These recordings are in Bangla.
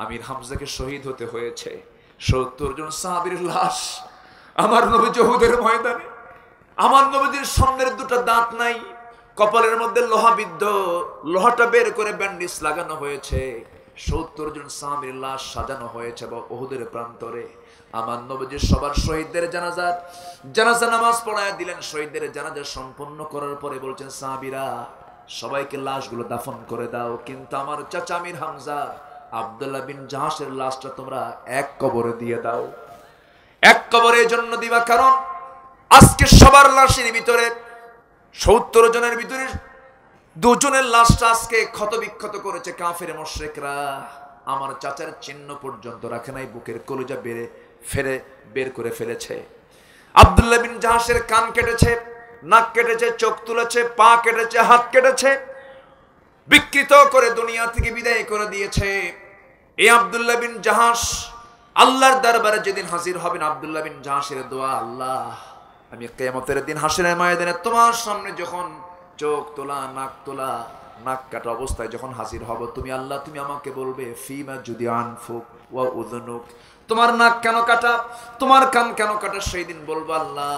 আমির হামজাকে শহীদ হতে হয়েছে। ৭০ জন সাহাবীর লাশ আমার নবী উহুদের ময়দানে, আমার নবীর সামনের দুটো দাঁত নাই, কপালের মধ্যে লোহা বিদ্ধ, লোহাটা বের করে ব্যান্ডেজ লাগানো হয়েছে। ৭০ জন সাহাবীর লাশ সাজানো হয়েছে উহুদের প্রান্তরে। আমার নবী সবার শহীদদের জানাজা নামাজ পড়ায় দিলেন। শহীদদের জানাজা সম্পন্ন করার পরে বলছেন, সাহাবীরা সবাইকে লাশগুলো দাফন করে দাও, কিন্তু আমার চাচা আমির হামজা আব্দুল্লাহ বিন জাহাসের লাশটা তোমরা এক কবরে দিয়ে দাও। এক কবরে জন্য দিবা, কারণ আজকে সবার লাশের ভিতরে ৭০ জনের ভিতরে 2 জনের লাশটা আজকে ক্ষত বিক্ষত করেছে কাফের মুশরিকরা। আমার চাচার চিহ্ন পর্যন্ত রাখে নাই, বুকের কলিজা বের করে ফেলেছে। আব্দুল্লাহ বিন জাহাসের কান কেটেছে, নাক কেটেছে, চোখ তুলেছে, পা কেটেছে, হাত কেটেছে, বিকৃত করে দুনিয়া থেকে বিদায় করে দিয়েছে। এই আব্দুল্লাহ বিন জাহাস আল্লাহর দরবারে যেদিন হাজির হবেন, আব্দুল্লাহ বিন জাহাসের দোয়া, আল্লাহ আমি কিয়ামতের দিন হাসরের ময়দানে তোমার সামনে যখন চোখ তোলা, নাক তোলা, নাক কাটা অবস্থায় যখন হাজির হব, তুমি আল্লাহ তুমি আমাকে বলবে ফিমা যদি আনফুক ওয়া উযনুক, তোমার নাক কেন কাটা, তোমার কান কেন কাটা। সেই দিন বলবো, আল্লাহ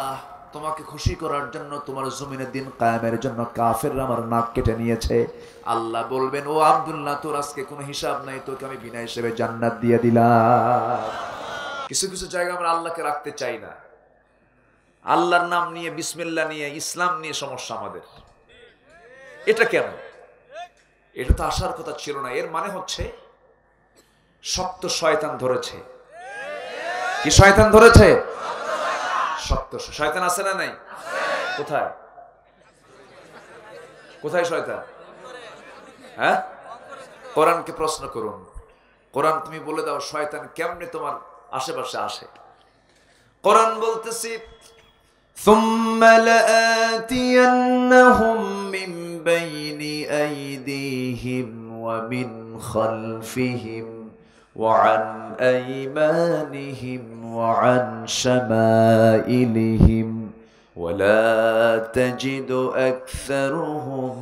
তোমাকে খুশি করার জন্য, তোমার জমিনের দিন কায়েমের জন্য কাফেররা আমার নাক কেটে নিয়েছে। আল্লাহ বলবেন, ও আব্দুল্লাহ তোর আজকে কোনো হিসাব নাই, তোকে আমি বিনা হিসেবে জান্নাত দিয়ে দিলাম। কিছু কিছু জায়গা আমরা আল্লাহকে রাখতে চাই না। আল্লাহর নাম নিয়ে, বিসমিল্লাহ নিয়ে, ইসলাম নিয়ে সমস্যা আমাদের। এটা কেন? এটা তো আসার কথা ছিল না। এর মানে হচ্ছে শক্ত শয়তান ধরেছে। কি শয়তান ধরেছে? শক্ত শয়তান আছে না নাই? কোথায় কোথায় শয়তান? হ্যাঁ, কোরআনকে প্রশ্ন করুন। কোরআন তুমি বলে দাও শয়তান কেমনে তোমার আশেপাশে আসে। কোরআন বলতেছি, ثم لآتينهم من بين أيديهم ومن خلفهم وعن أيمانهم وعن شمائلهم ولا تجد أكثرهم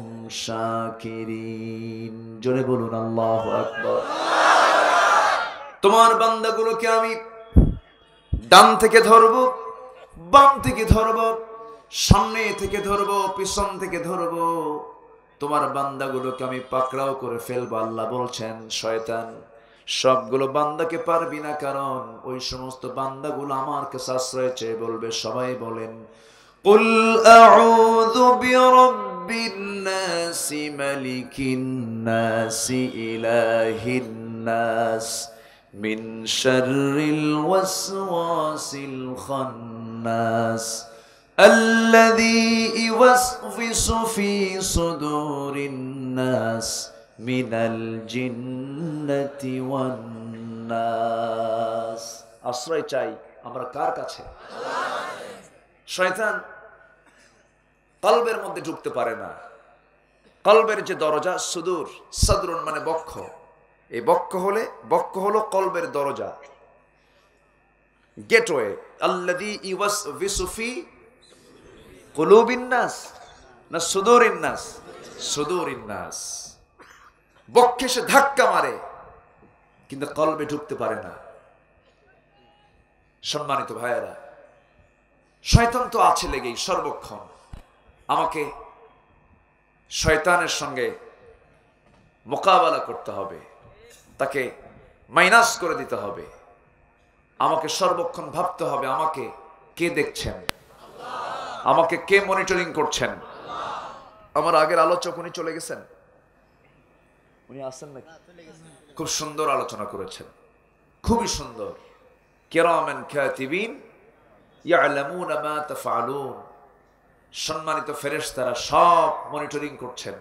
শাকিরিন। জোরে বলুন আল্লাহু আকবার। তোমার বান্দাগুলোকে আমি ডান থেকে ধরবো, বাম থেকে ধরবো, সামনে থেকে ধরবো, পিছন থেকে ধরবো। তোমার বান্দাগুলোকে আমি পাকড়াও করে ফেলবো। আল্লাহ বলছেন, শয়তান সবগুলো বান্দাকে পারবি না, কারণ ওই সমস্ত বান্দাগুলো আমার কাছে আশ্রয় চেয়ে বলবে। সবাই বলেন, কুল আউযু বিরাব্বিন নাস মালিকিন নাস ইলাহিন নাস মিন শাররিল ওয়াসওয়াসিল খান্নাস আল্লাযী ইওয়াসওয়িসু ফি সুদুরিন নাস মিনাল জিন্নাতি ওয়ান নাস। আশ্রয় চাই আমরা কার কাছে? শয়তান কলবের মধ্যে ঢুকতে পারে না। কলবের যে দরজা, সুদূর, সদরুন মানে বক্ষ, এই বক্ষ হলো কলবের দরজা, গেটওয়ে। আল্লাযী ইওয়াসওয়িসু ফি কুলুবিন নাস, না সুদুরিন নাস? সুদুরিন নাস। বক্ষে সে ধাক্কা মারে, কিন্তু কলবে ঢুকতে পারে না। সম্মানিত ভাইয়েরা, শয়তান তো আছে লেগেই সর্বক্ষণ। আমাকে শয়তানের সঙ্গে মোকাবেলা করতে হবে, তাকে মাইনাস করে দিতে হবে। আমাকে সর্বক্ষণ ভাবতে হবে, আমাকে কে দেখছেন, আমাকে কে মনিটরিং করছেন। আমার আগের আলোচক উনি চলে গেছেন, উনি আসেন নাকি? খুব সুন্দর আলোচনা করেছেন, খুবই সুন্দর। কিরামান কাতিবিন ইয়ালামুনা মা তাফআলুন। সম্মানিত ফেরেশতারা সব মনিটরিং করছেন।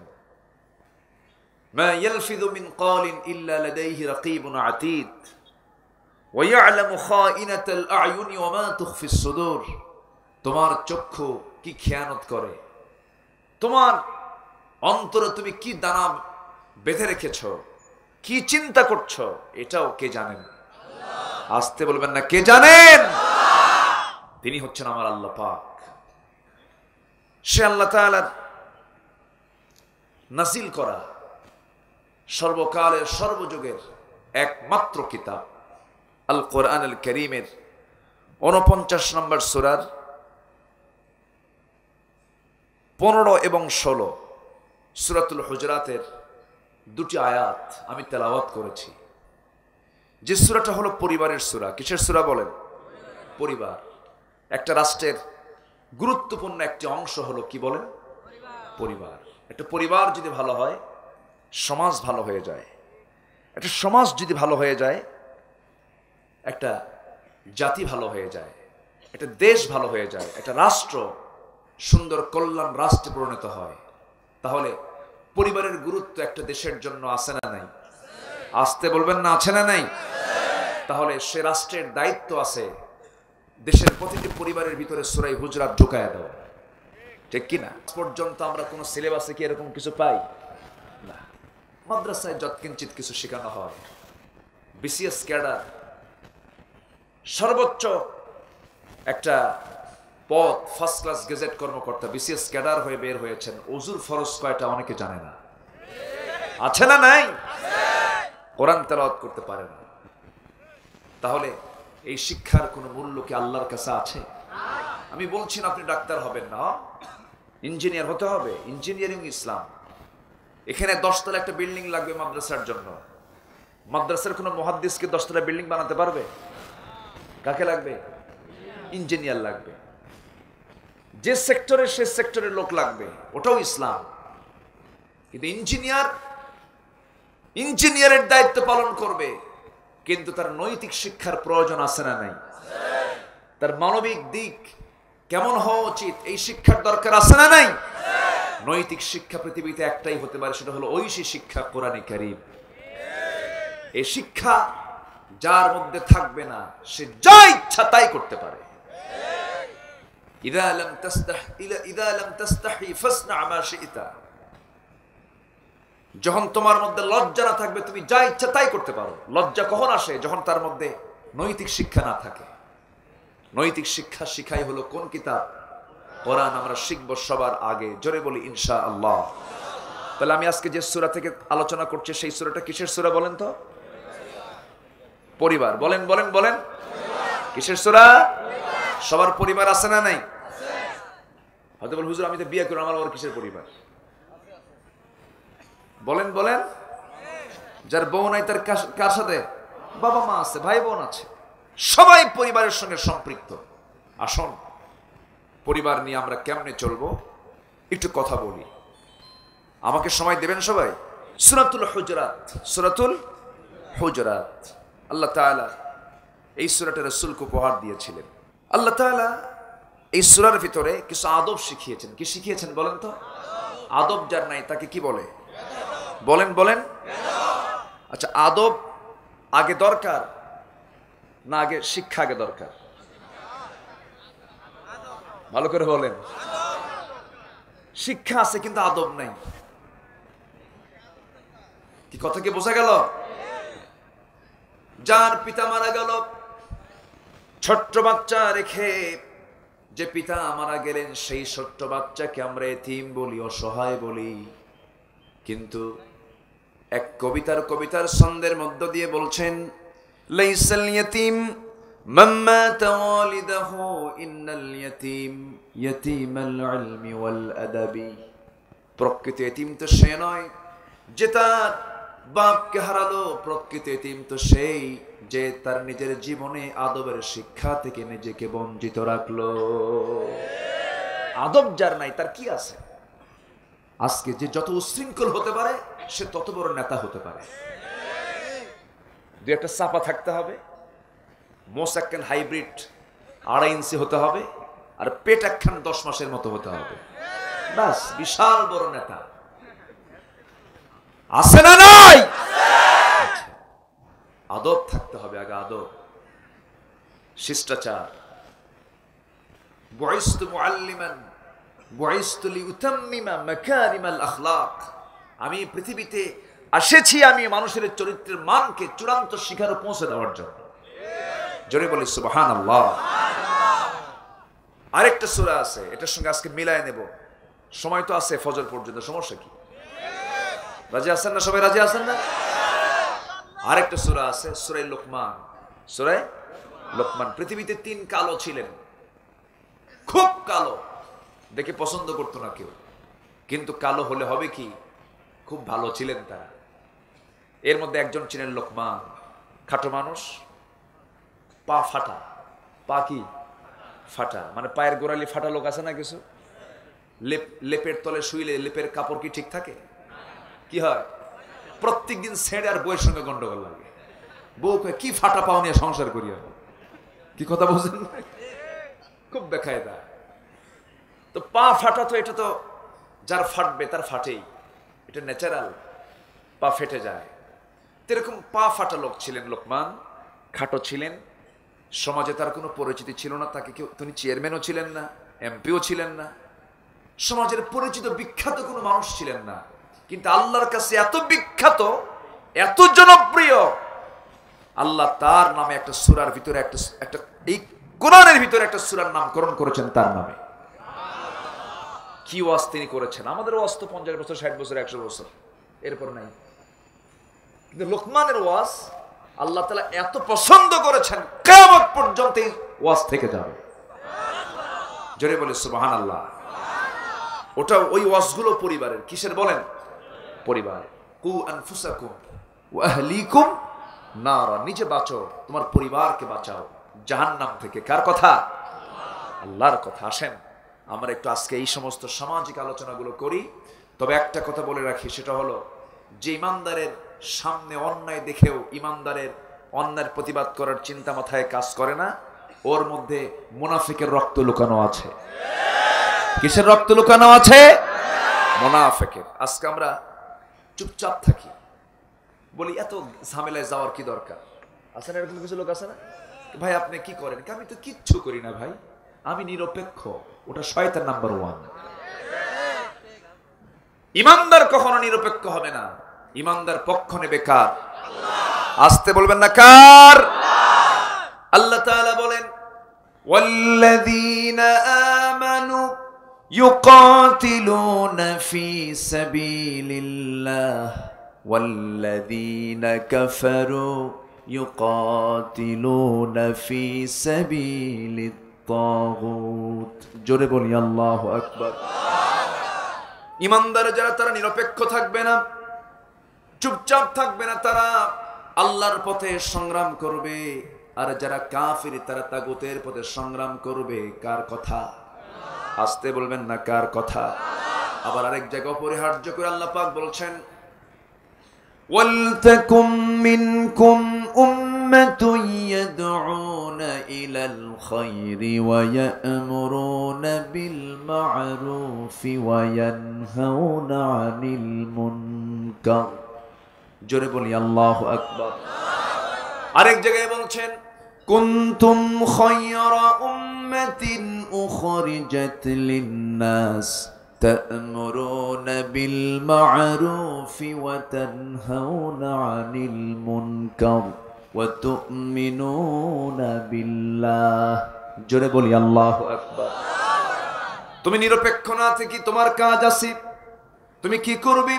মা ইয়ালফিযু মিন ক্বালিন ইল্লা লাদাইহি রাকীবুন আতীদ ওয়া ইয়ালামু খাইনাতাল আ'য়ুনি ওয়া মা তুখফিস সুদূর। তোমার চক্ষু কি খেয়ানত করে, তোমার অন্তরে তুমি কি দানা বেঁধে রেখেছো, কি চিন্তা করছো, এটাও কে জানেন? আসতে বলবেন না, কে জানেন? তিনি হচ্ছেন আমার আল্লাহ পাক। সে আল্লাহ তাআলার নাজিল করা সর্বকালের সর্বযুগের একমাত্র কিতাব আল কোরআন আল কারীমের 49 নম্বর সূরার 15 এবং 16 সূরাতুল হুজরাতের দুটি আয়াত আমি তেলাওয়াত করেছি। যে সূরাটা হলো পরিবারের সূরা। কিসের সূরা বলেন? পরিবার। একটা রাষ্ট্রের গুরুত্বপূর্ণ একটি অংশ হলো কি বলেন? পরিবার। একটা পরিবার যদি ভালো হয় সমাজ ভালো হয়ে যায়, একটা সমাজ যদি ভালো হয়ে যায় একটা জাতি ভালো হয়ে যায়, একটা দেশ ভালো হয়ে যায়, একটা রাষ্ট্র সুন্দর কল্যাণ রাষ্ট্রে পরিণত হয়। তাহলে পরিবারের গুরুত্ব একটা দেশের জন্য আছে না নাই? আসতে বলবেন না, আছে না নাই? তাহলে সে রাষ্ট্রের দায়িত্ব আছে দেশের প্রতিটি পরিবারের ভিতরে সূরা হুজরাত ঢুকায়া দাও, ঠিক কিনা? পর্যন্ত আমরা কোনো সিলেবাসে কি এরকম কিছু পাই না। মাদ্রাসায় যৎকিঞ্চিত কিছু শেখানো হয়। বিসিএস ক্যাডার সর্বোচ্চ একটা পদ, ফার্স্ট ক্লাস গেজেট কর্মকর্তা বিসিএস ক্যাডার হয়ে বের হয়েছেন। ওযুর ফরজ কয়টা অনেকে জানে না, আছে না নাই? কোরআন তেলাওয়াত করতে পারে না। তাহলে এই শিক্ষার কোনো মূল্য কি আল্লাহর কাছে আছে? আমি বলছি না আপনি ডাক্তার হবেন না, ইঞ্জিনিয়ার হতে হবে। ইঞ্জিনিয়ারিং ইসলাম। এখানে 10 তলা একটা বিল্ডিং লাগবে মাদ্রাসার জন্য। মাদ্রাসার কোনো মুহাদ্দিসকে 10 তলা বিল্ডিং বানাতে পারবে? কাকে লাগবে? ইঞ্জিনিয়ার লাগবে। যে সেক্টরে সে সেক্টরের লোক লাগবে, ওটাও ইসলাম। কিন্তু ইঞ্জিনিয়ারের দায়িত্ব পালন করবে, কিন্তু তার নৈতিক শিক্ষার প্রয়োজন আছে না নাই? তার মানবিক দিক কেমন হওয়া উচিত এই শিক্ষার দরকার আছে না নাই? নৈতিক শিক্ষা পৃথিবীতে একটাই হতে পারে, সেটা হলো ঐশী শিক্ষা, কোরআনে কারীম। এই শিক্ষা যার মধ্যে থাকবে না সে যা ইচ্ছা তাই করতে পারে। ইযা লাম তাস্তাহি ফাসনা মা শি'তা। যখন তোমার মধ্যে লজ্জা না থাকবে তুমি যা ইচ্ছা তাই করতে পারো। লজ্জা কখন আসে? যখন তার মধ্যে নৈতিক শিক্ষা না থাকে। নৈতিক শিক্ষা শিখাই হলো কোন কিতাব? কোরআন। আমরা শিখব সবার আগে, জোরে বলি ইনশাআল্লাহ। তাহলে আমি আজকে যে সূরা থেকে আলোচনা করছি সেই সূরাটা কিসের সূরা বলেন তো? পরিবার। বলেন বলেন বলেন, কিসের সূরা? সবার পরিবার আছে না নাই? হয়তো বল হুজুর আমি তো বিয়ে করব, আমার আবার কিসের পরিবার? বলেন বলেন। যার বউ নাই তার কার সাথে? বাবা মা আছে, ভাই বোন আছে, সবাই পরিবারের সঙ্গে সম্পৃক্ত। আসুন পরিবার নিয়ে আমরা কেমনে চলবো একটু কথা বলি। আমাকে সময় দেবেন সবাই? সূরাতুল হুজরাত, সূরাতুল হুজরাত। আল্লাহ তাআলা এই সূরাটা রাসূলকে উপহার দিয়েছিলেন। আল্লাহ তাআলা এই সূরার ভিতরে কিছু আদব শিখিয়েছেন। কি শিখিয়েছেন বলেন তো? আদব যার নাই তাকে কি বলে? বলেন বলেন। আচ্ছা, আদব আগে দরকার না আগে শিক্ষা আগে দরকার? ভালো করে বলেন। শিক্ষা আছে কিন্তু আদব নাই। কি কথা কি বোঝা গেল? যার পিতা মারা গেল, ছোট্ট বাচ্চা রেখে যে পিতা মারা গেলেন, সেই ছোট্ট বাচ্চাকে আমরা এতিম বলি, অসহায় বলি। কিন্তু এক কবিতার ছন্দের মধ্য দিয়ে বলছেন, লাইসাল ইয়াতীম মান মাতা ওয়ালিদাহু ইন্নাল ইয়াতীম ইয়াতীমাল ইলমি ওয়াল আদাবি। প্রকৃত এতিম তো সে নয় যে তার বাপকে হারালো, প্রকৃত এতিম তো সেই যে তার নিজের জীবনে আদবের শিক্ষা থেকে নিজেকে বঞ্চিত রাখলো। আদব যার নাই তার কি আছে? আজকে যে যত উশৃঙ্খল হতে পারে সে তত বড় নেতা হতে পারে। দু একটা চাপা থাকতে হবে, মোষ একখান হাইব্রিড 2.5 ইঞ্চি হতে হবে, আর পেট একখান 10 মাসের মতো হতে হবে, বাস বিশাল বড় নেতা। আছে না নাই? আদব থাকতে হবে আগে, আদব, শিষ্টাচার। বুইসতু মুআল্লিমান বুইসতু লিউতাম্মিমা মাকারিমাল আখলাক। আমি পৃথিবীতে এসেছি আমি মানুষের চরিত্রের মানকে চূড়ান্ত শিখরে পৌঁছে দেওয়ার জন্য। জোরে বলি সুবহানাল্লাহ। আরেকটা সূরা আছে, এটার সঙ্গে আজকে মিলায় নেব, সময় তো আছে ফজর পর্যন্ত, সমস্যা কি? রাজি আছেন না সবাই? রাজি আছেন না? আরেকটা সূরা আছে সূরা লোকমান। সূরা লোকমান। পৃথিবীতে 3 কালো ছিলেন, খুব কালো, দেখে পছন্দ করতো না কেউ, কিন্তু কালো হলে হবে কি, খুব ভালো ছিলেন তারা। এর মধ্যে একজন ছিলেন লোকমান, খাটো মানুষ, পা ফাটা। পা কি ফাটা, মানে পায়ের গোড়ালি ফাটা লোক আছে না কিছু, লেপের তলে শুইলে লেপের কাপড় কি ঠিক থাকে? কি হয়, প্রত্যেক দিন ছেড়ে আর বউয়ের সঙ্গে গন্ডগোল লাগে। বউ কি ফাটা পাও নিয়ে সংসার করি আমি, কি কথা বলছেন, খুব বেকায়দা। তো পা ফাটা, তো এটা তো যার ফাটবে তার ফাটেই, এটা ন্যাচারাল, পা ফেটে যায়। এরকম পা ফাটা লোক ছিলেন লোকমান, খাটো ছিলেন, সমাজে তার কোনো পরিচিতি ছিল না, তাকে কেউ, তিনি চেয়ারম্যানও ছিলেন না, এমপিও ছিলেন না, সমাজের পরিচিত বিখ্যাত কোনো মানুষ ছিলেন না, কিন্তু আল্লাহর কাছে এত বিখ্যাত, এত জনপ্রিয়, আল্লাহ তার নামে একটা সূরার ভিতরে একটা এই কোরআনের ভিতরে একটা সূরার নামকরণ করেছেন তার নামে। কি ওয়াজ তিনি করেছেন, আমাদের ওয়াজ তো 50 বছর, 60 বছর, 100 বছর, এরপর নাই, কিন্তু লোকমানের ওয়াজ আল্লাহ তাআলা এত পছন্দ করেছেন, কিয়ামত পর্যন্ত এই ওয়াজ থেকে যাবে। জোরে বলে সুবহানাল্লাহ। ওটা ওই ওয়াজগুলো পরিবারের, কিসের বলেন, পরিবার। কু আনফুসাকুম ওয়া আহলিকুম নারা, নিজে বাঁচো, তোমার পরিবারকে বাঁচাও জাহান্নাম থেকে। কার কথা? আল্লাহর কথা। আসেন আমরা একটু আজকে এই সমস্ত সামাজিক আলোচনাগুলো করি। তবে একটা কথা বলে রাখি, সেটা হলো যে ইমানদারের সামনে অন্যায় দেখেও ইমানদারের অন্যায়ের প্রতিবাদ করার চিন্তা মাথায় কাজ করে না, ওর মধ্যে মুনাফিকের রক্ত লুকানো আছে। কিসের রক্ত লুকানো আছে? মুনাফিকের। আজকে আমরা চুপচাপ থাকি, বলি এত ঝামেলায় যাওয়ার কি দরকার আছে না, এরকম কিছু লোক আছে না, ভাই আপনি কি করেন? আমি তো কিচ্ছু করি না ভাই, আমি নিরপেক্ষ। ওটা শয়তান নাম্বার 1। ইমানদার কখনো নিরপেক্ষ হবে না, ইমানদার পক্ষ নেবে কার? আসতে বলবেন না কার? আল্লাহ তাআলা বলেন ওয়াল্লাযীনা আমানু ইউকাতিলুনা ফি সাবিলিল্লাহ ওয়াল্লাযীনা কাফারু ইউকাতিলুনা ফি সাবিলিত তাগুত। জোরে বলি আল্লাহু আকবার। ইমানদার যারা, তারা নিরপেক্ষ থাকবে না, চুপচাপ থাকবে না, তারা আল্লাহর পথে সংগ্রাম করবে। আর যারা কাফির, তারা তাগুতের পথে সংগ্রাম করবে। কার কথা? আসতে বলবেন না কার কথা? আবার আরেক জায়গায় অপরিহার্য করে আল্লাহ পাক বলছেন ওয়ালতাকুম মিনকুম উম্মাতুন ইয়াদউনা ইলাল খায়রি ওয়া ইয়া'মুরুনা বিল মা'রুফি ওয়া ইয়ানহাউনা আনিল মুনকার। জোরে বলি আল্লাহু আকবার। আরেক জায়গায় বলছেন কুনতুম খায়রা উম্মাতিন উখরিজাত লিন-নাস তা'মুরুনা বিল মা'রুফি ওয়া তানহাউনা আনিল মুনকার ওয়া তু'মিনুনা বিল্লাহ। জোরে বলি আল্লাহু আকবার। তুমি নিরপেক্ষ না থেকে তোমার কাজ আছে, তুমি কি করবে?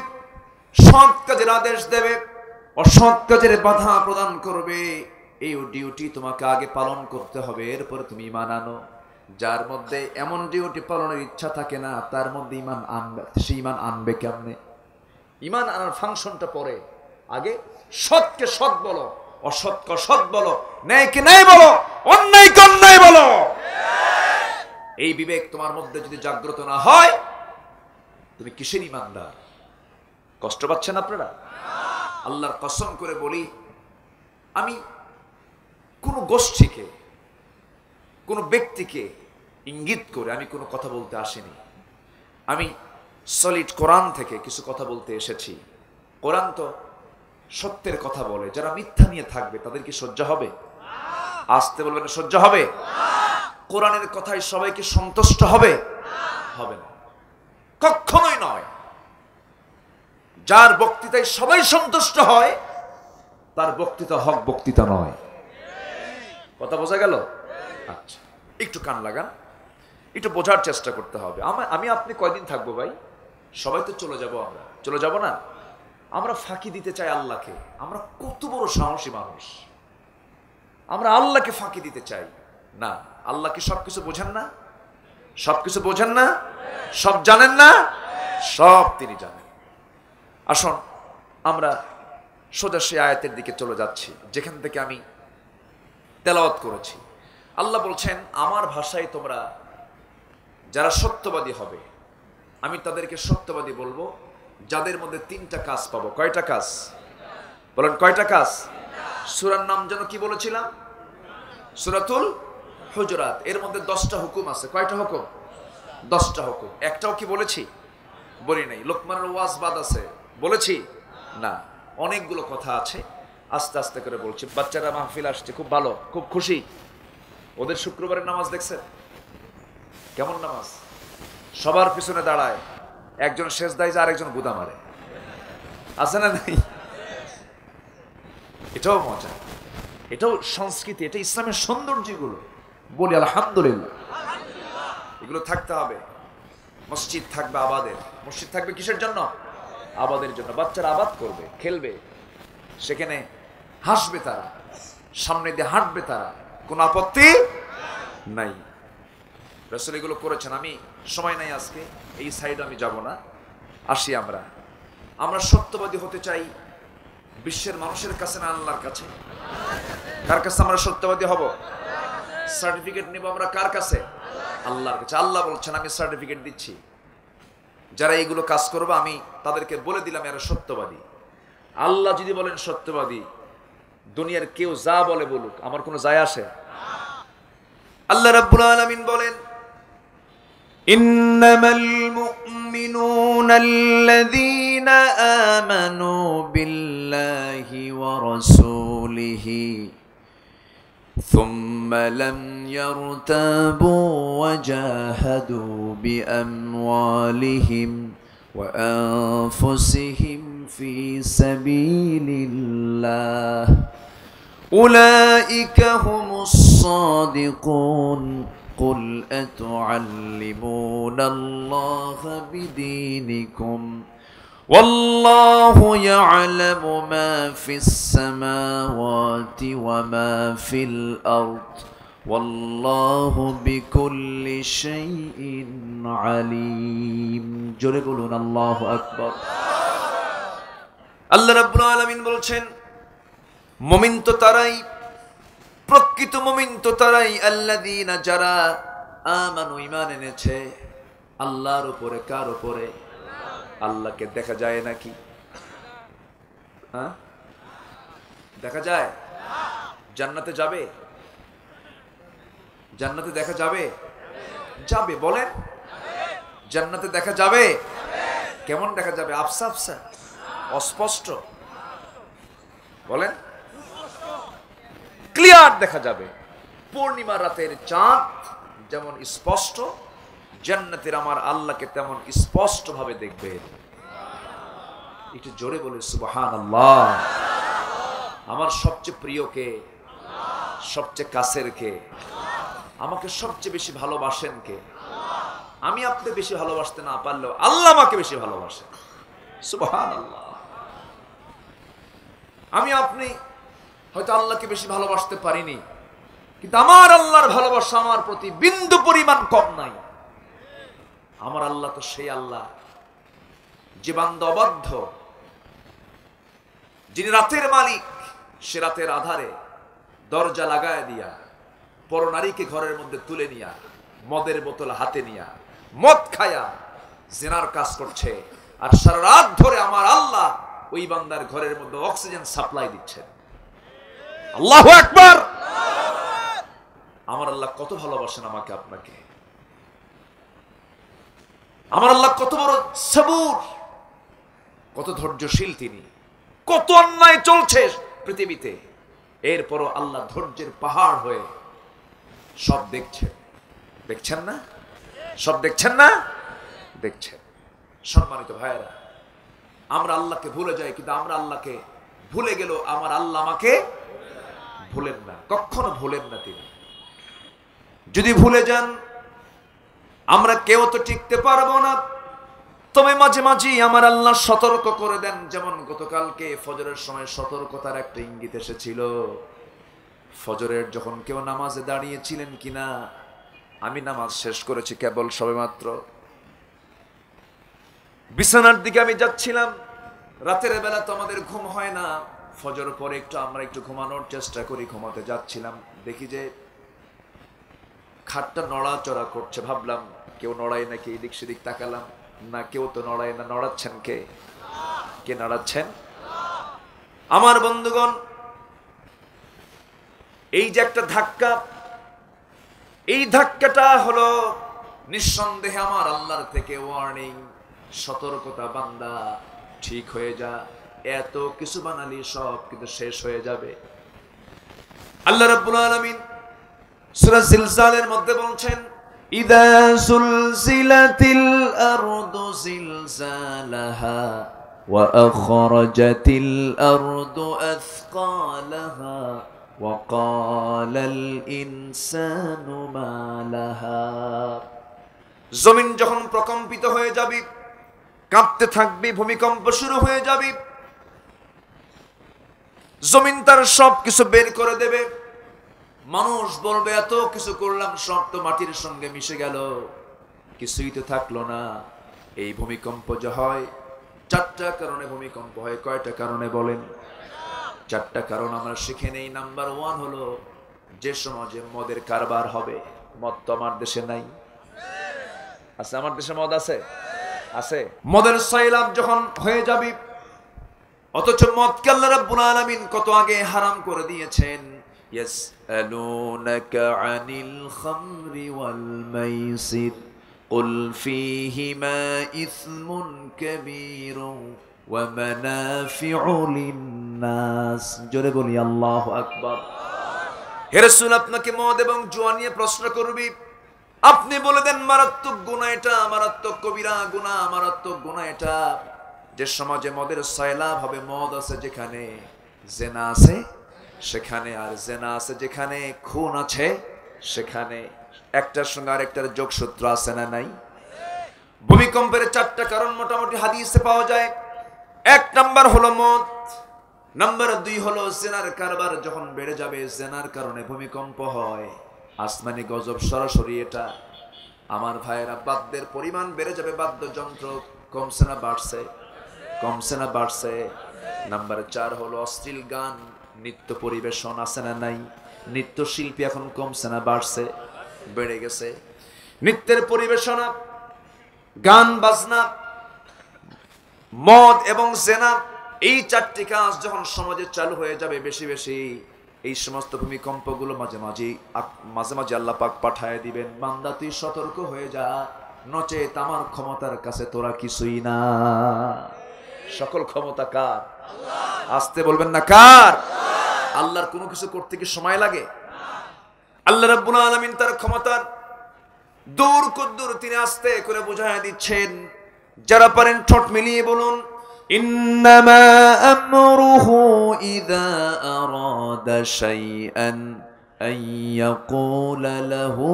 সৎ কাজের আদেশ দেবে, অসৎ কাজের বাধা প্রদান করবে। এই ডিউটি তোমাকে আগে পালন করতে হবে, এরপরে তুমি ঈমান আনো। যার মধ্যে এমন ডিউটি পালনের ইচ্ছা থাকে না, তার মধ্যে ঈমান আনবে, সে ঈমান আনবে কেমনে? ঈমান আনার ফাংশনটা পরে। আগে সৎকে সৎ বলো, অসৎকে অসৎ বলো, ন্যায়কে ন্যায় বলো, অন্যায়কে অন্যায় বলো। এই বিবেক তোমার মধ্যে যদি জাগ্রত না হয়, তুমি কিসের ঈমানদার? কষ্ট পাচ্ছেন আপনারা? আল্লাহর কসম করে বলি, আমি কোনো গোষ্ঠীকে, কোনো ব্যক্তিকে ইঙ্গিত করে আমি কোনো কথা বলতে আসিনি। আমি সলিড কোরআন থেকে কিছু কথা বলতে এসেছি। কোরআন তো সত্যের কথা বলে, যারা মিথ্যা নিয়ে থাকবে তাদের কি সহ্য হবে? আসতে বলবেন সহ্য হবে? কোরআনের কথায় সবাইকে সন্তুষ্ট হবে? হবে না, কখনোই নয়। যার বক্তৃতায় সবাই সন্তুষ্ট হয়, তার বক্তৃতা হক বক্তৃতা নয়। কথা বোঝা গেল? আচ্ছা, একটু কান লাগান, একটু বোঝার চেষ্টা করতে হবে। আমি আপনি কয়দিন থাকবো ভাই? সবাই তো চলে যাব, আমরা চলে যাব না? আমরা ফাঁকি দিতে চাই আল্লাহকে। আমরা কত বড় সাহসী মানুষ, আমরা আল্লাহকে ফাঁকি দিতে চাই না। আল্লাহ কি সবকিছু বোঝেন না? সবকিছু বোঝেন না? সব জানেন না? সব তিনি জানেন। আসুন আমরা সোজা সে আয়াতের দিকে চলে যাচ্ছি যেখান থেকে আমি তেলাওয়াত করেছি। আল্লাহ বলছেন, আমার ভাষায় তোমরা যারা সত্যবাদী হবে আমি তাদেরকে সত্যবাদী বলবো, যাদের মধ্যে 3টা কাজ পাবো। কয়টা কাজ বলেন? কয়টা কাজ? সূরার নাম যেন কি বলেছিলাম? সূরাতুল হুজুরাত। এর মধ্যে 10টা হুকুম আছে। কয়টা হুকুম? 10টা হুকুম। একটাও কি বলেছি? বলি নাই। লোকমানের ওয়াজ বাদ আছে, বলেছি না। অনেকগুলো কথা আছে, আস্তে আস্তে করে বলছি। বাচ্চারা মাহফিল আসছে, খুব ভালো, খুব খুশি। ওদের শুক্রবারের নামাজ দেখছেন কেমন নামাজ? সবার পিছনে দাঁড়ায়, একজন সেজদায় যায়, আরেকজন গুদা মারে। আছে না নাই? এটাও মজা, এটাও সংস্কৃতি, এটা ইসলামের সৌন্দর্যগুলো। বলি আলহামদুলিল্লাহ। এগুলো থাকতে হবে। মসজিদ থাকবে আবাদের। মসজিদ থাকবে কিসের জন্য? আবাদের জন্য। বাচ্চারা আবাদ করবে, খেলবে, সেখানে হাসবে তারা, সামনে দিয়ে হাঁটবে তারা, কোনো আপত্তি নাই। রাসূল এগুলো করেছেন। আমি সময় নাই আজকে, এই সাইডে আমি যাব না। আসি আমরা সত্যবাদী হতে চাই বিশ্বের মানুষের কাছে না আল্লাহর কাছে? কার কাছে আমরা সত্যবাদী হব? সার্টিফিকেট নিব আমরা কার কাছে? আল্লাহর কাছে। আল্লাহ বলছেন, আমি সার্টিফিকেট দিচ্ছি, যারা এইগুলো কাজ করবে আমি তাদেরকে বলে দিলাম এরা সত্যবাদী। আল্লাহ যদি বলেন সত্যবাদী, দুনিয়ার কেউ যা বলে বলুক, আমার কোনো যায় আসে? আল্লাহ রাব্বুল আলামিন বলেন, ইন্নামাল মুমিনুনা আল্লাযীনা আমানু বিল্লাহি ওয়া রাসূলিহি সুম্মা লাম ইয়ারতাবু ওয়া জাহাদু বিআমওয়ালিহিম ওয়া আনফুসিহিম ফি সাবিলিল্লাহ উলাইকা হুমুস সাদিকুন قل أتعلمون الله بدينكم والله يعلم ما في السماوات وما في الأرض والله بكل شيء عليم জোরে বলুন আল্লাহু আকবার। আল্লাহ রাব্বুল আলামিন বলছেন, মুমিন তো তারাই, প্রকৃত মুমিন তো তারাই, আল্লাযীনা যারা আমানু ঈমান এনেছে আল্লাহর উপরে। কার উপরে? আল্লাহকে দেখা যায় নাকি? হ্যাঁ, দেখা যায়? জান্নাতে যাবে? জান্নাতে দেখা যাবে? যাবে। বলেন, জান্নাতে দেখা যাবে? কেমন দেখা যাবে? আফসা আফসা, অস্পষ্ট? বলেন, ক্লিয়ার দেখা যাবে। পূর্ণিমা রাতের চাঁদ যেমন স্পষ্ট, জান্নাতের আমার আল্লাহকে তেমন স্পষ্ট ভাবে দেখবে। একটু জোরে বলে সুবহানাল্লাহ। আমার সবচেয়ে প্রিয় কে? সবচেয়ে কাছের কে? আমাকে সবচেয়ে বেশি ভালোবাসেন কে? আমি আপনি বেশি ভালোবাসতে না পারলেও আল্লাহ আমাকে বেশি ভালোবাসেন। সুবহানাল্লাহ। আমি আপনি হয়তো আল্লাহকে বেশি ভালোবাসতে পারিনি, কিন্তু আমার আল্লাহর ভালোবাসা আমার প্রতি বিন্দু পরিমাণ কম নাই। আমার আল্লাহ তো সেই আল্লাহ যে বান্দা অবাধ্য, যিনি রাতের মালিক, সে রাতের আধারে দরজা লাগায় দিয়া পরনারীকে ঘরের মধ্যে তুলে নিয়া মদের বোতল হাতে নিয়া মদ খায়া জিনার কাজ করছে, আর সারা রাত ধরে আমার আল্লাহ ওই বান্দার ঘরের মধ্যে অক্সিজেন সাপ্লাই দিচ্ছেন। আল্লাহু আকবার। আমার আল্লাহ কত ভালোবাসেন আমাকে আপনাকে। আমার আল্লাহ কত বড় সবুর, কত ধৈর্যশীল তিনি। কত অন্যায় চলছে পৃথিবীতে, এরপরও আল্লাহ ধৈর্যের পাহাড় হয়ে সব দেখছেন। দেখছেন না? সব দেখছেন না? দেখছেন। সম্মানিত ভাইয়েরা, আমরা আল্লাহকে ভুলে যাই, কিন্তু আমরা আল্লাহকে ভুলে গেল আমার আল্লাহ আমাকে ভুলেন না, কখনো ভুলেন না তিনি। যদি ভুলে যান আমরা কেউ তো টিকতে পারবো না। তবে মাঝে মাঝে আমার আল্লাহ সতর্ক করে দেন, যেমন গতকালকে ফজরের সময় সতর্কতার একটা ইঙ্গিত এসেছিল। ফজরের যখন কেউ নামাজে দাঁড়িয়েছিলেন কিনা, আমি নামাজ শেষ করেছি কেবল সবেমাত্র, বিছানার দিকে আমি যাচ্ছিলাম। রাতের বেলা তো আমাদের ঘুম হয় না, ফজর পরে আমরা একটু ঘুমানোর চেষ্টা করি, ঘুমাতে যাচ্ছিলাম, দেখি যে খাটটা নড়াচড়া করছে। ভাবলাম কেউ নড়ায় নাকি, এদিক সেদিক তাকালাম, না কেউ তো নড়ায় না। নড়াচ্ছেন কে? কে নড়াচ্ছেন? আমার বন্ধুগণ, এই যে একটা ধাক্কা, এই ধাক্কাটা হলো নিঃসন্দেহে আমার আল্লাহর থেকে ওয়ার্নিং, সতর্কতা, বান্দা ঠিক হয়ে যা, এত কিছু বানালি সব কিন্তু শেষ হয়ে যাবে। আল্লাহ রাব্বুল আলামিন সূরা জিলজালের মধ্যে বলছেন, ইযা সুলজিলাতিল আরদু জিলজালাহা ওয়া আখরাজাতিল আরদু আথকালাহা ওয়া ক্বালাল ইনসানু মা লাহা। জমিন যখন প্রকম্পিত হয়ে যাবে, কাঁপতে থাকবে, ভূমিকম্প শুরু হয়ে যাবে, জমিন তার সব কিছু বের করে দেবে। মানুষ বলবে এত কিছু করলাম, সব তো মাটির সঙ্গে মিশে গেল, কিছুই তো থাকলো না। এই ভূমিকম্প যে হয়, চারটা কারণে ভূমিকম্প হয়। কয়টা কারণে বলেন? চারটা কারণ আমরা শিখে নেই। নাম্বার 1 হলো যে সমাজে মদের কারবার হবে। মদ তো আমার দেশে নাই, আছে? আমার দেশে মদ আছে? আছে। মদের সাইলাব যখন হয়ে যাবে, অথচ মদকে আল্লাহ রাব্বুল আলামিন কত আগে হারাম করে দিয়েছেন। ইয়াসআলুনাকা আনিল খামরি ওয়াল মাইসির কুল ফীহিমা ইসমুন কাবীরুন ওয়া মানাফিউ লিন-নাস। জোরে বলি আল্লাহু আকবার। হে রাসূল, আপনাকে মদ এবং জুয়া নিয়ে প্রশ্ন করবি, আপনি বলে দেন মারাত্মক গুনাহ এটা, মারাত্মক কবিরা গুনাহ, মারাত্মক গুনাহ এটা। যে সমাজে মদের সয়লাব হবে, মদ আছে যেখানে, জেনা আছে সেখানে, আর জেনা আছে যেখানে, খুন আছে সেখানে। একটার সঙ্গে আরেকটার যোগসূত্র আছে না নাই? ভূমিকম্পের চারটা কারণ মোটামুটি হাদিসে পাওয়া যায়। 1 নাম্বার হলো মদ, নাম্বার 2 হলো জেনার কারবার যখন বেড়ে যাবে, জেনার কারণে ভূমিকম্প হয়, আসমানি গজব সরাসরি এটা। আমার ভাইয়েরা, বাদ্যের পরিমাণ বেড়ে যাবে, বাদ্যযন্ত্র কমছে না বাড়ছে? কমছে না বাড়ছে? নাম্বার 4 হলো অশ্লীল গান, নৃত্য পরিবেশন, আছে না নাই? নৃত্যশিল্পী এখন কমছে না বাড়ছে? বেড়ে গেছে। নৃত্যের পরিবেশনা, গান বাজনা, মদ এবং জেনা, এই 4টি কাজ যখন সমাজে চালু হয়ে যাবে বেশি বেশি, এই সমস্ত ভূমিকম্পগুলো মাঝে মাঝে আল্লাহ পাক পাঠায় দিবেন। বান্দা তুই সতর্ক হয়ে যা, নচেত আমার ক্ষমতার কাছে তোরা কিছুই না। সকল ক্ষমতা কার? আসতে বলবেন না কার? আল্লাহর কোনো কিছু করতে কি সময় লাগে? আল্লাহ রাব্বুল আলামিন তার ক্ষমতার দূর কদ্দুর তিনি আস্তে করে বুঝায় দিচ্ছেন। যারা পারেন ঠোঁট মিলিয়ে বলুন, ইন্নামা আমরুহু ইযা আরাদা শাইআন আন ইয়াকুলা লাহু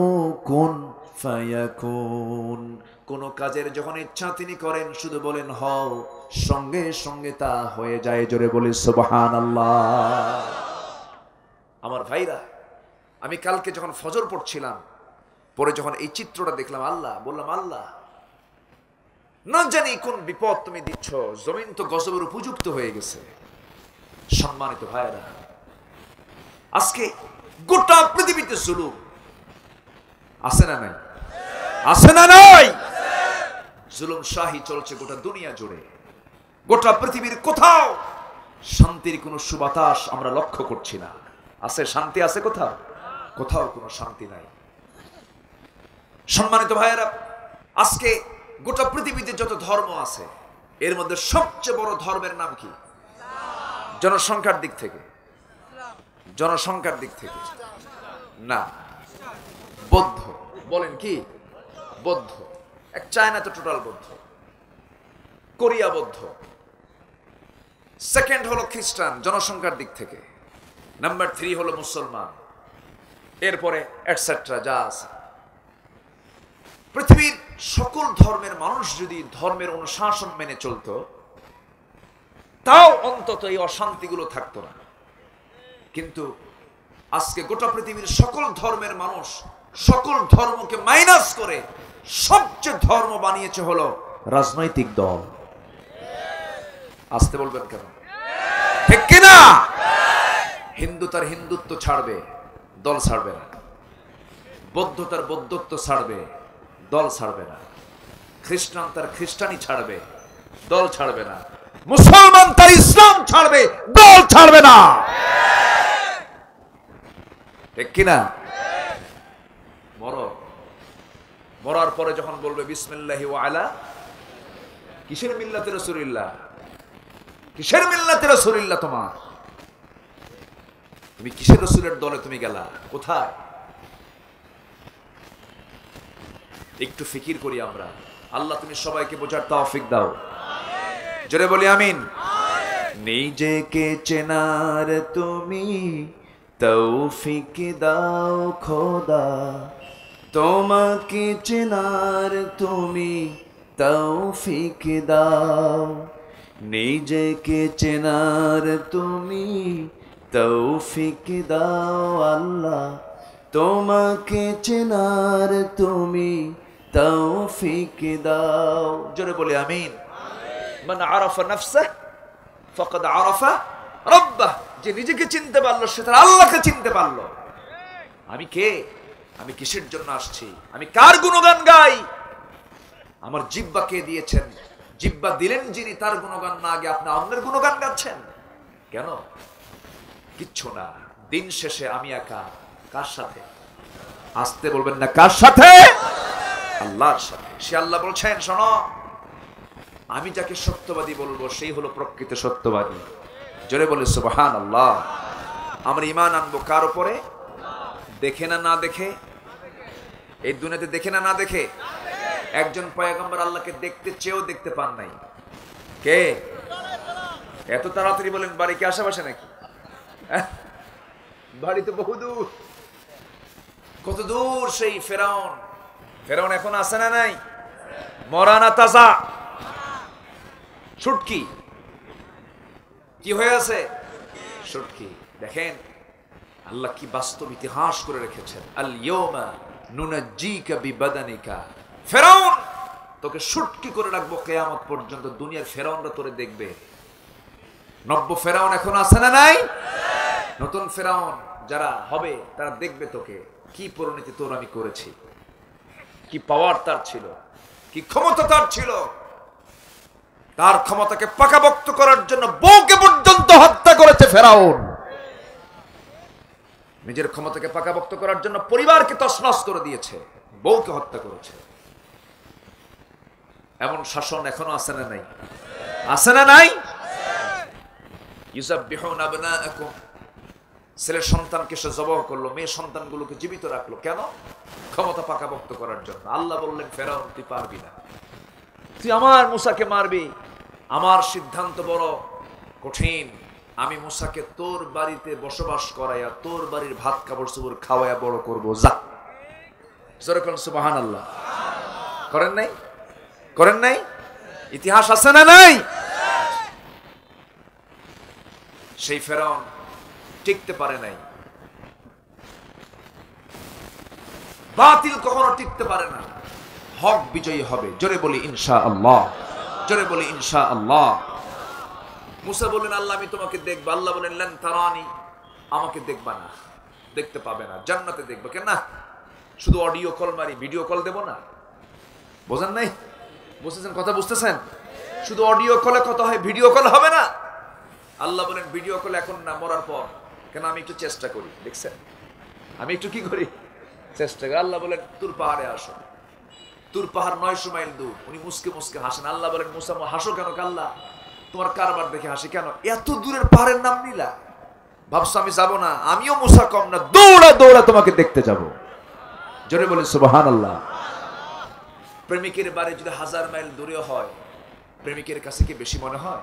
কুন ফায়াকুন। কোন কাজের যখন ইচ্ছা তিনি করেন, শুধু বলেন হও, সঙ্গে সঙ্গে তা হয়ে যায়। জোরে বলি সুবহানাল্লাহ। আমার ভাইরা, আমি কালকে যখন ফজর পড়ছিলাম, পরে যখন এই চিত্রটা দেখলাম, আল্লাহ বললাম, আল্লাহ না জানি কোন বিপদ তুমি দিচ্ছ, জমিন তো গজবের উপযুক্ত হয়ে গেছে। সম্মানিত ভাইরা, আজকে গোটা পৃথিবীতে জুলুম আছে না নাই? আছে না নাই? জুলুম শাহী চলছে গোটা দুনিয়া জুড়ে। গোটা পৃথিবীর কোথাও শান্তির কোনো সুবাতাস আমরা লক্ষ্য করছি না। আছে শান্তি? আছে কোথাও? কোথাও কোনো শান্তি নাই। সম্মানিত ভাইয়েরা, আজকে গোটা পৃথিবীতে যত ধর্ম আছে, এর মধ্যে সবচেয়ে বড় ধর্মের নাম কি? জনসংখ্যার দিক থেকে? জনসংখ্যার দিক থেকে না, বৌদ্ধ। বলেন কি? বৌদ্ধ। এক চায়না তো টোটাল বৌদ্ধ, কোরিয়া বৌদ্ধ। সেকেন্ড হলো খ্রিস্টান জনসংখ্যার দিক থেকে, নাম্বার 3 হলো মুসলমান, এরপরে এটসেট্রা যা আছে। পৃথিবীর সকল ধর্মের মানুষ যদি ধর্মের অনুশাসন মেনে চলতো, তাও অন্তত এই অশান্তিগুলো থাকতো না। কিন্তু আজকে গোটা পৃথিবীর সকল ধর্মের মানুষ সকল ধর্মকে মাইনাস করে সবচেয়ে ধর্ম বানিয়েছে হলো রাজনৈতিক দল। আসতে বলবেন কেন? ঠিক কিনা? হিন্দু তার হিন্দুত্ব ছাড়বে, দল ছাড়বে না। বৌদ্ধ তার বৌদ্ধত্ব ছাড়বে, দল ছাড়বে না। খ্রিস্টান তার খ্রিস্টানি ছাড়বে, দল ছাড়বে না। মুসলমান তার ইসলাম ছাড়বে, দল ছাড়বে না। ঠিক কিনা? মরার পরে যখন বলবে বিসমিল্লাহি ওয়া আলা, কিসের মিল্লাতে রাসূলুল্লাহ? কিসের মিল্লাতে রাসূলুল্লাহ? তুমি কিসের রাসূলের দলে তুমি গেলা? কোথায়? একটু ফিকির করি আমরা। আল্লাহ তুমি সবাইকে বোঝার তৌফিক দাও। জোরে বলি আমিন। নিজেকে চেনার তুমি তৌফিক দাও খোদা, তোমাকে চেনার তুমি তৌফিক দাও। নিজেকে চেনার তুমি তৌফিক দাও আল্লাহ, তোমাকে চেনার তুমি তৌফিক দাও। জোরে বলে আমিন। মান আরাফা নাফসাহ ফাকাদ আরাফা রাব্বাহ। যে নিজেকে চিনতে পারলো সে তার আল্লাহকে চিনতে পারলো। আমি কে? আমি কিসের জন্য আসছি? আমি কার গুণগান গাই? আমার জিহ্বা কে দিয়েছেন? জিহ্বা দিলেন যিনি, তার গুণগান না আগে আপনি অন্যের গুণগান গাচ্ছেন কেন? কিচ্ছু না। দিন শেষে আমি একা। কার সাথে? আসতে বলবেন না। কার সাথে? আল্লাহর সাথে। সে আল্লাহ বলছেন, শোনো, আমি যাকে সত্যবাদী বলবো সেই হলো প্রকৃত সত্যবাদী। জোরে বলে সুবহানাল্লাহ। আমরা ঈমান আনবো কার উপরে? দেখে না না দেখে? এই দুনিয়াতে দেখে না না দেখে? একজন পয়গম্বর আল্লাহকে দেখতে চেয়েও দেখতে পান নাই। কে? এত তাড়াতাড়ি বলেন বাড়ি কি আশেপাশে নাকি? বাড়ি তো বহুদূর। কত দূর সেই ফেরাউন। ফেরাউন এখন আসে না নাই? মরা না তাজা? শুটকি কি হয়ে আছে? শুটকি। দেখেন আল্লাহ কি বাস্তব ইতিহাস করে রেখেছেন। আল ইয়াউমা নুনাজ্জিকা বিবাদানিকা। ফেরাউন, তোকে শুটকি করে রাখবো কিয়ামত পর্যন্ত। দুনিয়ার ফেরাউনরা তোরে দেখবে। নব্য ফেরাউন এখন আছে না নাই? নতুন ফেরাউন যারা হবে তারা দেখবে তোকে। কি পরিণতি তোর আমি করেছি, কি পাওয়ার তার ছিল, কি ক্ষমতা তার ছিল। তার ক্ষমতাকে পাকাপোক্ত করার জন্য বউকে পর্যন্ত হত্যা করেছে ফেরাউন। নিজের ক্ষমতাকে পাকাপোক্ত করার জন্য পরিবারকে তছনছ করে দিয়েছে, বউকে হত্যা করেছে। এমন শাসন এখনো আছে না নাই? আছে না নাই? ইউযাববিহুনা আবনাআকুম। ছেলের সন্তানকে সে জবাহ করলো, মেয়ে সন্তানগুলোকে জীবিত রাখলো। কেন? ক্ষমতা পাকাপোক্ত করার জন্য। আল্লাহ বললেন, ফেরাউন তুই পারবি না, তুই আমার মুসাকে মারবি। আমার সিদ্ধান্ত বড় কঠিন। আমি মুসাকে তোর বাড়িতে বসবাস করাইয়া তোর বাড়ির ভাত কাপড় চোপড় খাওয়াইয়া বড় করবো। যা। জোরে বলেন সুবহানাল্লাহ। করেন নাই? করেন নাই? ইতিহাস আছে না নাই? সেই ফেরাউন টিকতে পারে নাই। বাতিল কখনো টিকতে পারে না। হক বিজয়ী হবে। জোরে বলি ইনশাআল্লাহ। জোরে বলি ইনশাআল্লাহ। মুসা বললেন, আল্লাহ আমি তোমাকে দেখব। আল্লাহ বলেন, লান তারানি। আমাকে দেখবা না, দেখতে পাবে না। জান্নাতে দেখবে। কেন না? শুধু অডিও কল মারি, ভিডিও কল দেব না? বোঝেন নাই? বুঝতেছেন? কথা বুঝতেছেন? শুধু অডিও কলে কথা হয়, ভিডিও কল হবে না। আল্লাহ বলেন, ভিডিও কল এখন না, মরার পর। কেন? আমি একটু চেষ্টা করি। দেখছেন? আমি একটু কি করি? চেষ্টা করি। আল্লাহ বলেন, তুর পাহাড়ে আসো। তুর পাহাড় 900 মাইল দূর। উনি মুসকে মুসকে হাসেন। আল্লাহ বলেন, মুসা হাসো কেন? আল্লাহ তোমার কারবার দেখে হাসি কেন? এত দূরের পাহাড়ের নাম নিলা? ভাবছো আমি যাব না? আমিও মুসা কম না, দৌড়া দৌড়া তোমাকে দেখতে যাব। জোরে বলেন সুবহানাল্লাহ। প্রেমিকের বাড়ি যদি 1000 মাইল দূরে হয়, প্রেমিকের কাছে কি বেশি মনে হয়?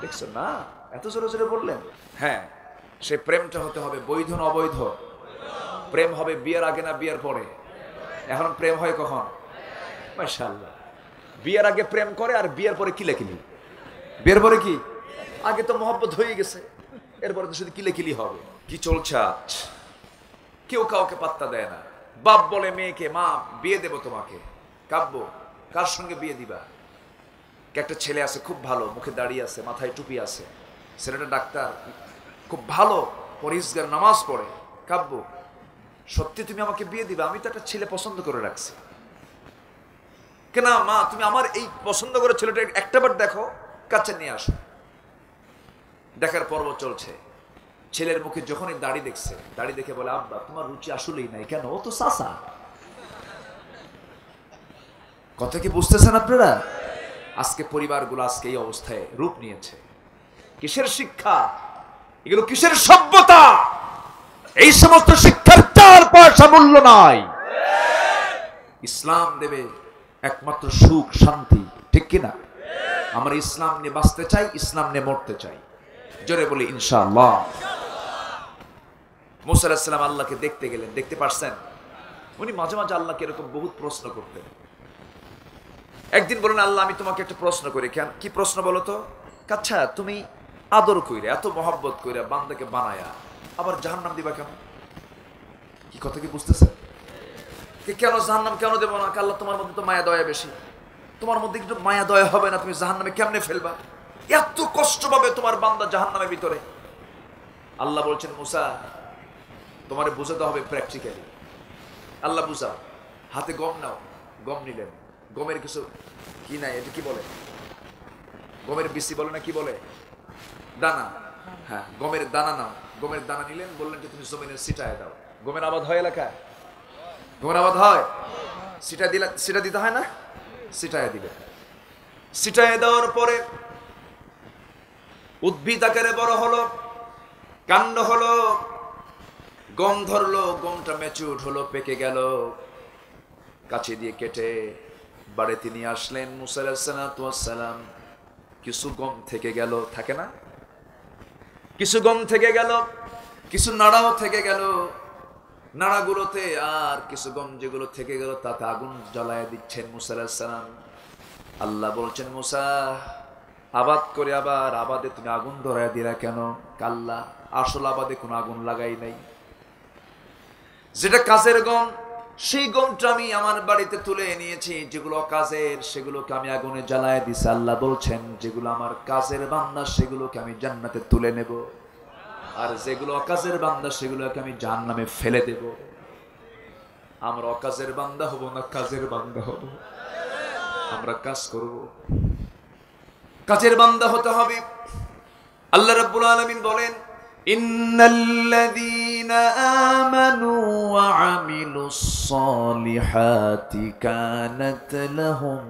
দেখছো না? এত জোরে জোরে বললেন। হ্যাঁ, সে প্রেমটা হতে হবে বৈধ না অবৈধ? প্রেম হবে বিয়ের আগে না বিয়ের পরে? এখন প্রেম হয় কখন? মাশাআল্লাহ। বিয়ের আগে প্রেম করে আর বিয়ের পরে কিলাকিলি। বিয়ের পরে কি? আগে তো মহব্বত হয়ে গেছে, এরপরে তো শুধু কিলাকিলি হবে। কি চলছে আজ? কেউ কাউকে পাত্তা দেয় না। বাপ বলে মেয়েকে, মা বিয়ে দেব তোমাকে, কাব্য কার সঙ্গে বিয়ে দিবা? একটা ছেলে আছে খুব ভালো, মুখে দাঁড়িয়ে আছে, মাথায় টুপি আছে, ছেলেটা ডাক্তার, খুব ভালো, পরিষ্কার, নামাজ পড়ে। কাব্য সত্যি তুমি আমাকে বিয়ে দিবা? আমি তো একটা ছেলে পছন্দ করে রাখছি। কেন মা, তুমি আমার এই পছন্দ করে ছেলেটা একটাবার দেখো, কাছে নিয়ে আসো। দেখার পর্ব চলছে। ছেলের মুখে যখনই দাড়ি দেখছে, দাড়ি দেখে বলে, আব্বা তোমার রুচি আসলেই নাই। কেন? ও তো চাচা। কথা কি বুঝতেছেন আপনারা? আজকে পরিবারগুলো আজকে এই অবস্থায় রূপ নিয়েছে। কিসের শিক্ষা এগুলো? কিসের সভ্যতা? এই সমস্ত শিক্ষার 4 পয়সা মূল্য নাই। ইসলাম দেবে একমাত্র সুখ, শান্তি, ঠিক কিনা? আমরা ইসলাম নিয়ে বাঁচতে চাই, ইসলাম নিয়ে মরতে চাই। জোরে বলি ইনশাআল্লাহ। মুসা আলাইহিস সালাম আল্লাহকে দেখতে গেলেন, দেখতে পারছেন? উনি মাঝে মাঝে আল্লাহকে এরকম বহুত প্রশ্ন করতেন। একদিন বলেন, আল্লাহ আমি তোমাকে একটা প্রশ্ন করি। কেন? কি প্রশ্ন বলো তো? আচ্ছা তুমি আদর কইরা, এত মহব্বত কইরা বান্দাকে বানায়া আবার জাহান্নাম দিবা কেন? কি কথা কি বুঝতেছেন? কেন জাহান্নাম কেন দেবো না? আল্লাহ তোমার মধ্যে তো মায়া দয়া বেশি, তোমার মধ্যে একটু মায়া দয়া হবে না? তুমি জাহান্নামে কেমনে ফেলবা? এত কষ্ট পাবে তোমার বান্দা জাহান্নামের ভিতরে। আল্লাহ বলছেন, মুসা তোমারে বুঝাতে হবে প্র্যাকটিক্যালি। আল্লাহ বুঝা, হাতে গম নাও। গম নিলেন, গমের কিছু কি নাই, এটা কি বলে? গমের বিসি বলে না কি বলে? দানা। হ্যাঁ, গমের দানা নাও। গমের দানা নিলেন, বললেন যে তুমি জমিনে ছিটায় দাও। গমের আবাদ হয় এলাকায়? গমের আবাদ হয়? সিটা দিতে হয় না? ছিটায় দিলে, ছিটায় দেওয়ার পরে উদ্ভিদ আকারে বড় হলো, কাণ্ড হলো, গম ধরলো, গমটা ম্যাচিউর হলো, পেকে গেল। কাছে দিয়ে কেটে বাড়িতে নিয়ে আসলেন মুসা আলাইহিস সালাম। কিছু গম থেকে গেল, থাকে না? কিছু গম থেকে গেল, কিছু নাড়াও থেকে গেল। নাড়াগুলোতে আর কিছু গম যেগুলো থেকে গেল তাতে আগুন জ্বালায় দিচ্ছেন মুসা আলাইহিস সালাম। আল্লাহ বলছেন, মুসা আবাদ করে আবার আবাদে তুমি আগুন ধরায় দিলা কেন? কাল্লা, আসল আবাদে কোনো আগুন লাগাই নাই। যেটা কাজের গম, সেই গমটা আমি আমার বাড়িতে তুলে নিয়েছি। যেগুলো কাজের সেগুলোকে আমি আগুনে জ্বালায় দিছি। আল্লাহ বলছেন, যেগুলো আমার কাজের বান্দা সেগুলোকে আমি জান্নাতে তুলে নেব, আর যেগুলো অকাজের বান্দা সেগুলোকে আমি জাহান্নামে ফেলে দেব। আমরা অকাজের বান্দা হব না, কাজের বান্দা হব। আমরা কাজ করব, কাজের বান্দা হতে হবে। আল্লাহ রাব্বুল আলামিন বলেন, ইন্নাল্লাযীনা আমানু ওয়া আমিলুস সালিহাতি কানাত লাহুম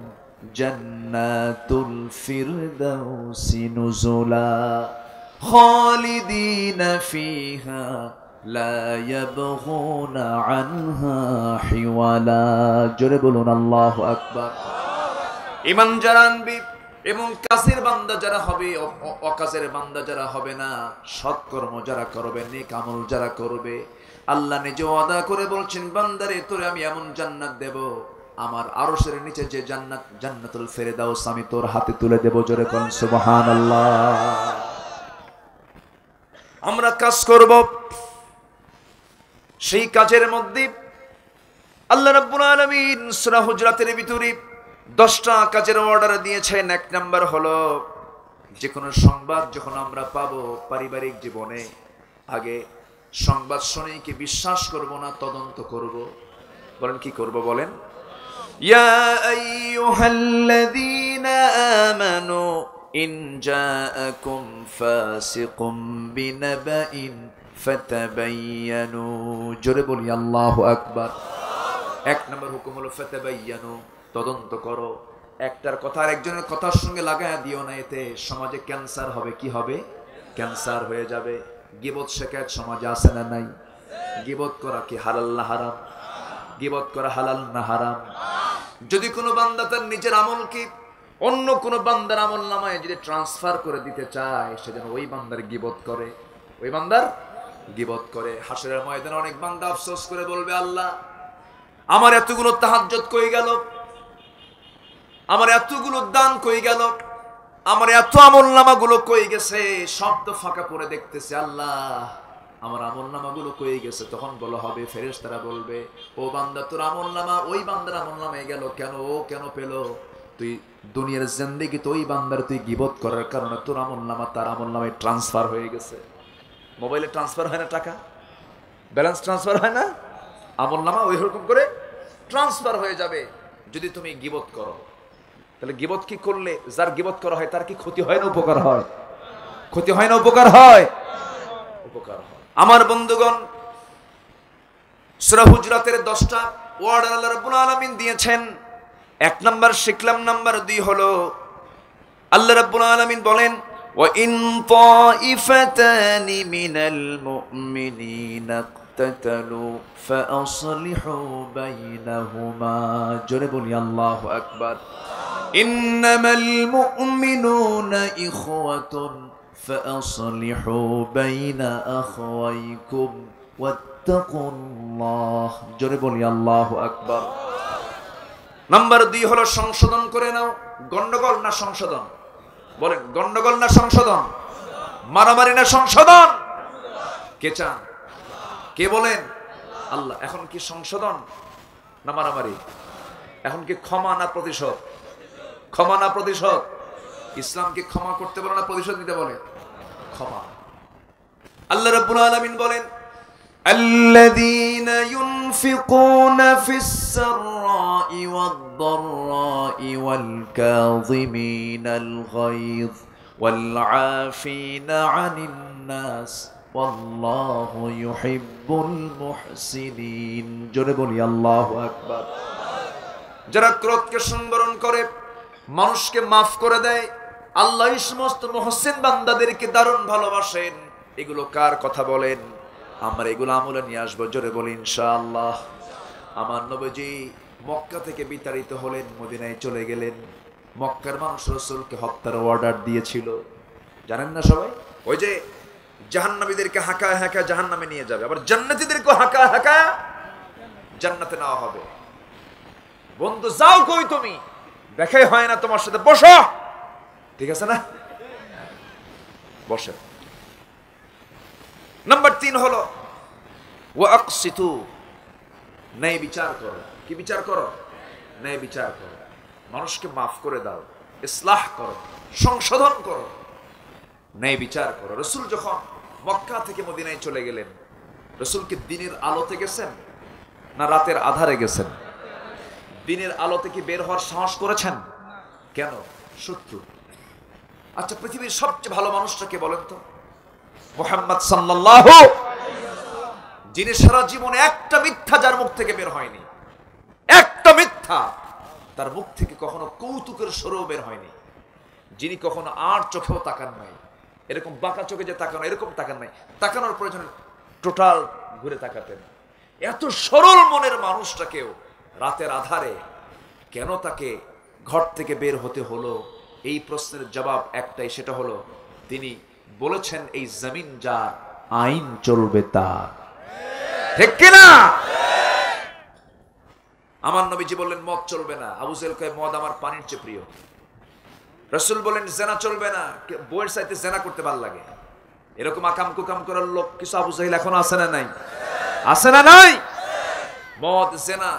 জান্নাতুল ফিরদাউসি নুজুলা খালিদিনা ফিহা লা ইয়াবগুনা আনহা হিওয়ালা। জোরে বলুন আল্লাহু আকবার। ঈমান যারা আনবে এবং কাজের বান্দা যারা হবে, অকাজের বান্দা যারা হবে না, সৎকর্ম যারা করবে, নেক আমল যারা করবে, আল্লাহ নিজে ওয়াদা করে বলছেন, বান্দারে তোরে আমি এমন জান্নাত দেব, আমার আরশের নিচে যে জান্নাত, জান্নাতুল ফেরদাউস, আমি তোর হাতে তুলে দেব। জোরে বলেন সুবহানাল্লাহ। আমরা কাজ করব, সেই কাজের মধ্যে আল্লাহ রাব্বুল আলামিন সূরা হুজরাতের ভিতরে 10টা কাজের অর্ডার দিয়েছেন। 1 নাম্বার হলো, যে কোনো সংবাদ যখন আমরা পাবো পারিবারিক জীবনে, আগে সংবাদ শুনেই কি বিশ্বাস করব না, তদন্ত করব। বলেন কি করব? বলেন, ইয়া আইয়ুহাল্লাযীনা আমানু ইন জাআকুম ফাসিকুম বিনাবাইন ফাতাবায়ানু। জোরে বলি আল্লাহু আকবার। 1 নম্বর হুকুম হলো ফাতাবায়ানু, তদন্ত করো। একটার কথা আর একজনের কথার সঙ্গে লাগায়া দিও না, এতে সমাজে ক্যান্সার হবে। কি হবে? ক্যান্সার হয়ে যাবে। গীবত শিকায়ত সমাজে আছে না নাই? গীবত করা কি হালাল না হারাম? গীবত করা হালাল না হারাম? যদি কোনো বান্দা তার নিজের আমলকে অন্য কোনো বান্দার আমল নামায় যদি ট্রান্সফার করে দিতে চায়, সে যেন ওই বান্দার গীবত করে, ওই বান্দার গীবত করে। হাসরের ময়দানে অনেক বান্দা আফসোস করে বলবে, আল্লাহ আমার এতগুলো তাহাজ্জুদ কই গেল, আমার এতগুলো দান কই গেল, আমার এত আমলনামাগুলো কই গেছে, সব তো ফাঁকা করে দেখতেছে আল্লাহ, আমার আমলনামাগুলো কই গেছে। তখন বলা হবে, ফেরেশতারা বলবে, ও বান্দা তোর আমলনামা ওই বান্দার আমলনামায় গেল কেন? ও কেন পেল? তুই দুনিয়ার জিন্দেগি তো ওই বান্দার তুই গীবত করার কারণে তোর আমলনামা তার আমলনামায় ট্রান্সফার হয়ে গেছে। মোবাইলে ট্রান্সফার হয় না টাকা, ব্যালেন্স ট্রান্সফার হয় না? আমলনামা ওই রকম করে ট্রান্সফার হয়ে যাবে যদি তুমি গীবত করো। তাহলে গীবত কি করলে যার গীবত করা হয় তার কি ক্ষতি হয় না উপকার হয়? ক্ষতি হয় না উপকার হয়? উপকার হয়। আমার বন্ধুগণ, সূরা হুজরাতের 10টা ওয়ার্ড আল্লাহ রাব্বুল আলামিন দিয়েছেন। 1 নাম্বার শিখলাম, নাম্বার 2 হলো আল্লাহ রাব্বুল আলামিন বলেন, ওয়া ইন তাইফাতানি মিনাল মুমিনিনা ইকতাতালু ফাআসলিহু বাইনাহুমা। জোরে বলি আল্লাহু আকবার। ইন্নামাল মুমিনুনা ইখওয়াতুন ফাআসলিহু বাইনা আখওয়াইকুম ওয়াত্তাকুল্লাহ। জোরে বলি আল্লাহু আকবার। নাম্বার 2 হলো সংশোধন করে নাও। গন্ডগোল না সংশোধন? বলেন, গন্ডগোল না সংশোধন? মারামারি না সংশোধন? কে চান? কে বলেন? আল্লাহ। এখন কি সংশোধন না মারামারি? এখন কি ক্ষমা না প্রতিশোধ? ক্ষমা না প্রতিশোধ? ইসলাম কি ক্ষমা করতে বলে না প্রতিশোধ নিতে বলে? ক্ষমা। আল্লাহ রাব্বুল আলামিন বলেন, আল্লাযীনা ইউনফিকুনা ফিস-সাররাই ওয়াদ-দাররাই ওয়াল-কাযিমিনাল গায়য ওয়াল-আফিনা আনিন নাস ওয়াল্লাহু ইউহিব্বুল মুহসিনিন। জোরে বলি আল্লাহু আকবার। যারা ক্রোধকে সংবরণ করে, মানুষকে মাফ করে দেয়, আল্লাহ এই সমস্ত মুহসিন বান্দাদেরকে দারুণ ভালোবাসেন। এগুলো কার কথা বলেন? আমরা এগুলো আমলে নিয়ে আসবো। জোরে বলি ইনশাআল্লাহ। আমার নবীজি মক্কা থেকে বিতাড়িত হলেন, মদিনায় চলে গেলেন। মক্কার মানুষ রাসূলকে হত্যার অর্ডার দিয়েছিল, জানেন না সবাই? ওই যে জাহান্নামীদেরকে হাঁকায় হাঁকায় জাহান্নামে নিয়ে যাবে, আবার জান্নাতীদেরকে হাঁকায় হাঁকায় জান্নাতে নেওয়া হবে। বন্ধু যাও কই তুমি? দেখাই হয় না তোমার সাথে, বসো। ঠিক আছে না? বসে। নাম্বার 3 হলো ওয়াকসিতু, ন্যায় বিচার করো। কি বিচার করো? ন্যায় বিচার করো। মানুষকে মাফ করে দাও, ইসলাহ করো, সংশোধন করো, ন্যায় বিচার করো। রাসূল যখন মক্কা থেকে মদিনায় চলে গেলেন, রাসূল কি দিনের আলোতে গেছেন না রাতের আধারে গেছেন? দিনের আলোতে কি বের হওয়ার সাহস করেছেন? কেন? শত্রু। আচ্ছা, পৃথিবীর সবচেয়ে ভালো মানুষটাকে বলেন তো? মুহাম্মদ সাল্লাল্লাহু, যিনি সারা জীবনে একটা মিথ্যা যার মুখ থেকে বের হয়নি, একটা মিথ্যা তার মুখ থেকে কখনো কৌতুকের স্বরও বের হয়নি, যিনি কখনো আর চোখেও তাকান নাই, এরকম বাঁকা চোখে যে তাকানো, এরকম তাকান নাই, তাকানোর প্রয়োজন টোটাল ঘুরে তাকাতেন। এত সরল মনের মানুষটাকেও রাতের আধারে কেন তাকে ঘর থেকে বের হতে হলো? এই প্রশ্নের জবাব একটাই, সেটা হলো তিনি বলেছেন এই জমিন যার, আইন চলবে তার। ঠিক কিনা? আমার নবীজি বললেন মদ চলবে না। আবু জেহেল কয় মদ আমার পানির চেয়ে প্রিয়। রাসূল বলেন জেনা চলবে না, বউয়ের সাথে জেনা করতে ভালো লাগে। এরকম আকাম কুকাম করার লোক কিছু আবু জেহেল এখনো আছে না নাই? আছে না নাই? মদ, জেনা,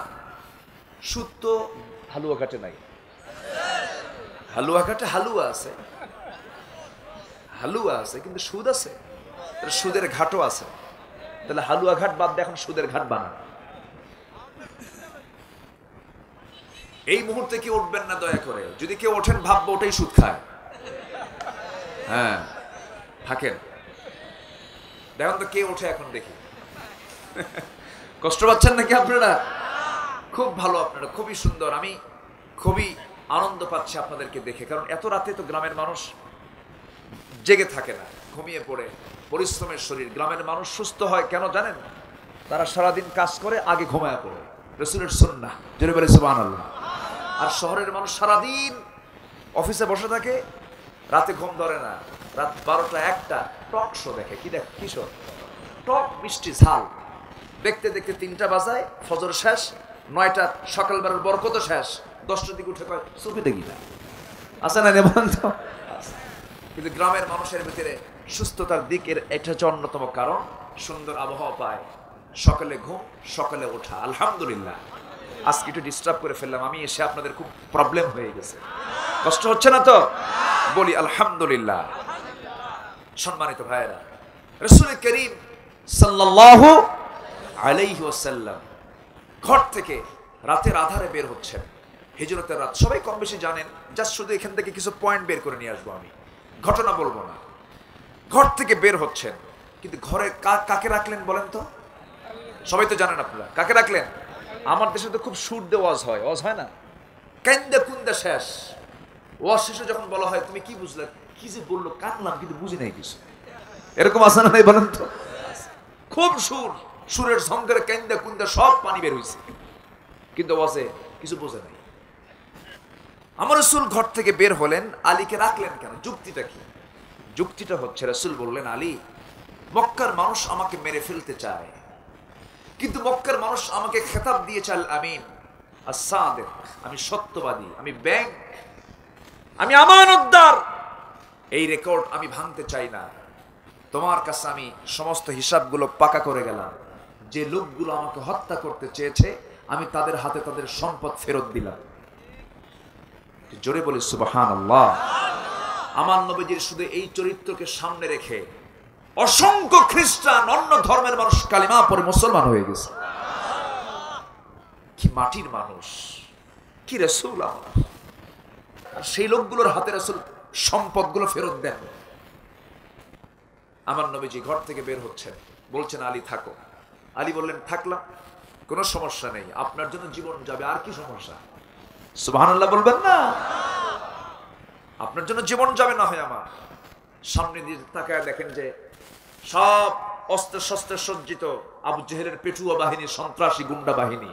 সুদ তো হালুয়া ঘাটে নাই। হালুয়া ঘাটে হালুয়া আছে, হালুয়া আছে, কিন্তু সুদ আছে, সুদের ঘাটও আছে। তাহলে হালুয়া ঘাট বাদ দিয়ে এখন সুদের ঘাট বানান। এই মুহূর্তে কি উঠবেন না দয়া করে? যদি কেউ ওঠেন ভাববো ওটাই সুদ খায়। হ্যাঁ, থাকেন, দেখুন তো কে ওঠে এখন দেখি। কষ্ট পাচ্ছেন নাকি আপনারা? খুব ভালো, আপনারা খুবই সুন্দর। আমি খুবই আনন্দ পাচ্ছি আপনাদেরকে দেখে, কারণ এত রাতে তো গ্রামের মানুষ জেগে থাকে না, ঘুমিয়ে পড়ে, পরিশ্রমের শরীর। গ্রামের মানুষ সুস্থ হয় কেন জানেন? তারা সারাদিন কাজ করে, আগে ঘুমায় পড়ে, রাসূলের সুন্নাহ। জোরে বলে সুবহানাল্লাহ। আর শহরের মানুষ সারাদিন অফিসে বসে থাকে, রাতে ঘুম ধরে না, রাত 12টা 1টা টক শো দেখে। কি দেখ? কিশোর টক মিষ্টি ঝাল দেখতে দেখতে 3টা বাজায়, ফজর শেষ, 9টা সকালবেলার বরকত শেষ, 10টার দিকে উঠে কয় চোখে দেখি না, আছে না বলেন তো? কিন্তু গ্রামের মানুষের ভিতরে সুস্থতার দিকের এটা হচ্ছে অন্যতম কারণ, সুন্দর আবহাওয়া পায়, সকালে ঘুম, সকালে ওঠা। আলহামদুলিল্লাহ। আজকে একটু ডিস্টার্ব করে ফেললাম, আমি এসে আপনাদের খুব প্রবলেম হয়ে গেছে, কষ্ট হচ্ছে না তো? বলি আলহামদুলিল্লাহ। সম্মানিত ভাইয়েরা, রাসূল করিম সাল্লাল্লাহু আলাইহি ওয়াসাল্লাম ঘর থেকে রাতের আধারে বের হচ্ছেন, হিজরতের রাত, সবাই কম বেশি জানেন, জাস্ট শুধু এখান থেকে কিছু পয়েন্ট বের করে নিয়ে আসবো, আমি ঘটনা বলবো না। ঘর থেকে বের হচ্ছেন, কিন্তু ঘরে কাকে রাখলেন বলেন তো? সবাই তো জানেন আপনারা কাকে রাখলেন। আমার দেশে তো খুব সুর দিয়ে ওয়াজ হয়, ওয়াজ হয় না, কান্দা কুন্দা শেষ। ওয়াজ শেষে যখন বলা হয় তুমি কি বুঝলে, কি যে বললো কানলাম কিন্তু বুঝি নাই কিছু, এরকম আছে না নাই বলেন তো? খুব সুর, সুরের ঝঙ্কারে কান্দা কুন্দা সব পানি বের হয়েছে, কিন্তু ওয়াজে কিছু বোঝে নাই। আমার রাসূল ঘর থেকে বের হলেন, আলীকে রাখলেন কেন? যুক্তিটা কি? যুক্তিটা হচ্ছে রাসূল বললেন, আলী, মক্কার মানুষ আমাকে মেরে ফেলতে চায়, কিন্তু মক্কার মানুষ আমাকে খেতাব দিয়েছে আল আমিন, আস-সাদিক, আমি সত্যবাদী, আমি ব্যাংক, আমি আমানতদার। এই রেকর্ড আমি ভাঙতে চাই না। তোমার কাছে আমি সমস্ত হিসাবগুলো পাকা করে গেলাম। যে লোকগুলো আমাকে হত্যা করতে চেয়েছে আমি তাদের হাতে তাদের সম্পদ ফেরত দিলাম। জোরে বলি সুবহানাল্লাহ। আমার নবীজির শুধু এই চরিত্রকে সামনে রেখে অসংখ্য খ্রিস্টান, অন্য ধর্মের মানুষ কালিমা পড়ে মুসলমান হয়ে গেছে। কি মাটির মানুষ, কি রাসূল আমার। আর সেই লোকগুলোর হাতে রাসূল সম্পদগুলো ফেরত দেন। আমার নবীজি ঘর থেকে বের হচ্ছেন, বলছেন আলী থাকো। আলী বললেন থাকলাম, কোনো সমস্যা নেই, আপনার জন্য জীবন যাবে, আর কি সমস্যা? সুবহানাল্লাহ বলবেন না? আপনার জন্য জীবন যাবে না হয় আমার। সামনে দিয়ে তাকায় দেখেন যে সব অস্ত্র শস্ত্রে সজ্জিত আবু জেহেলের পেটুয়া বাহিনী, সন্ত্রাসী গুন্ডা বাহিনী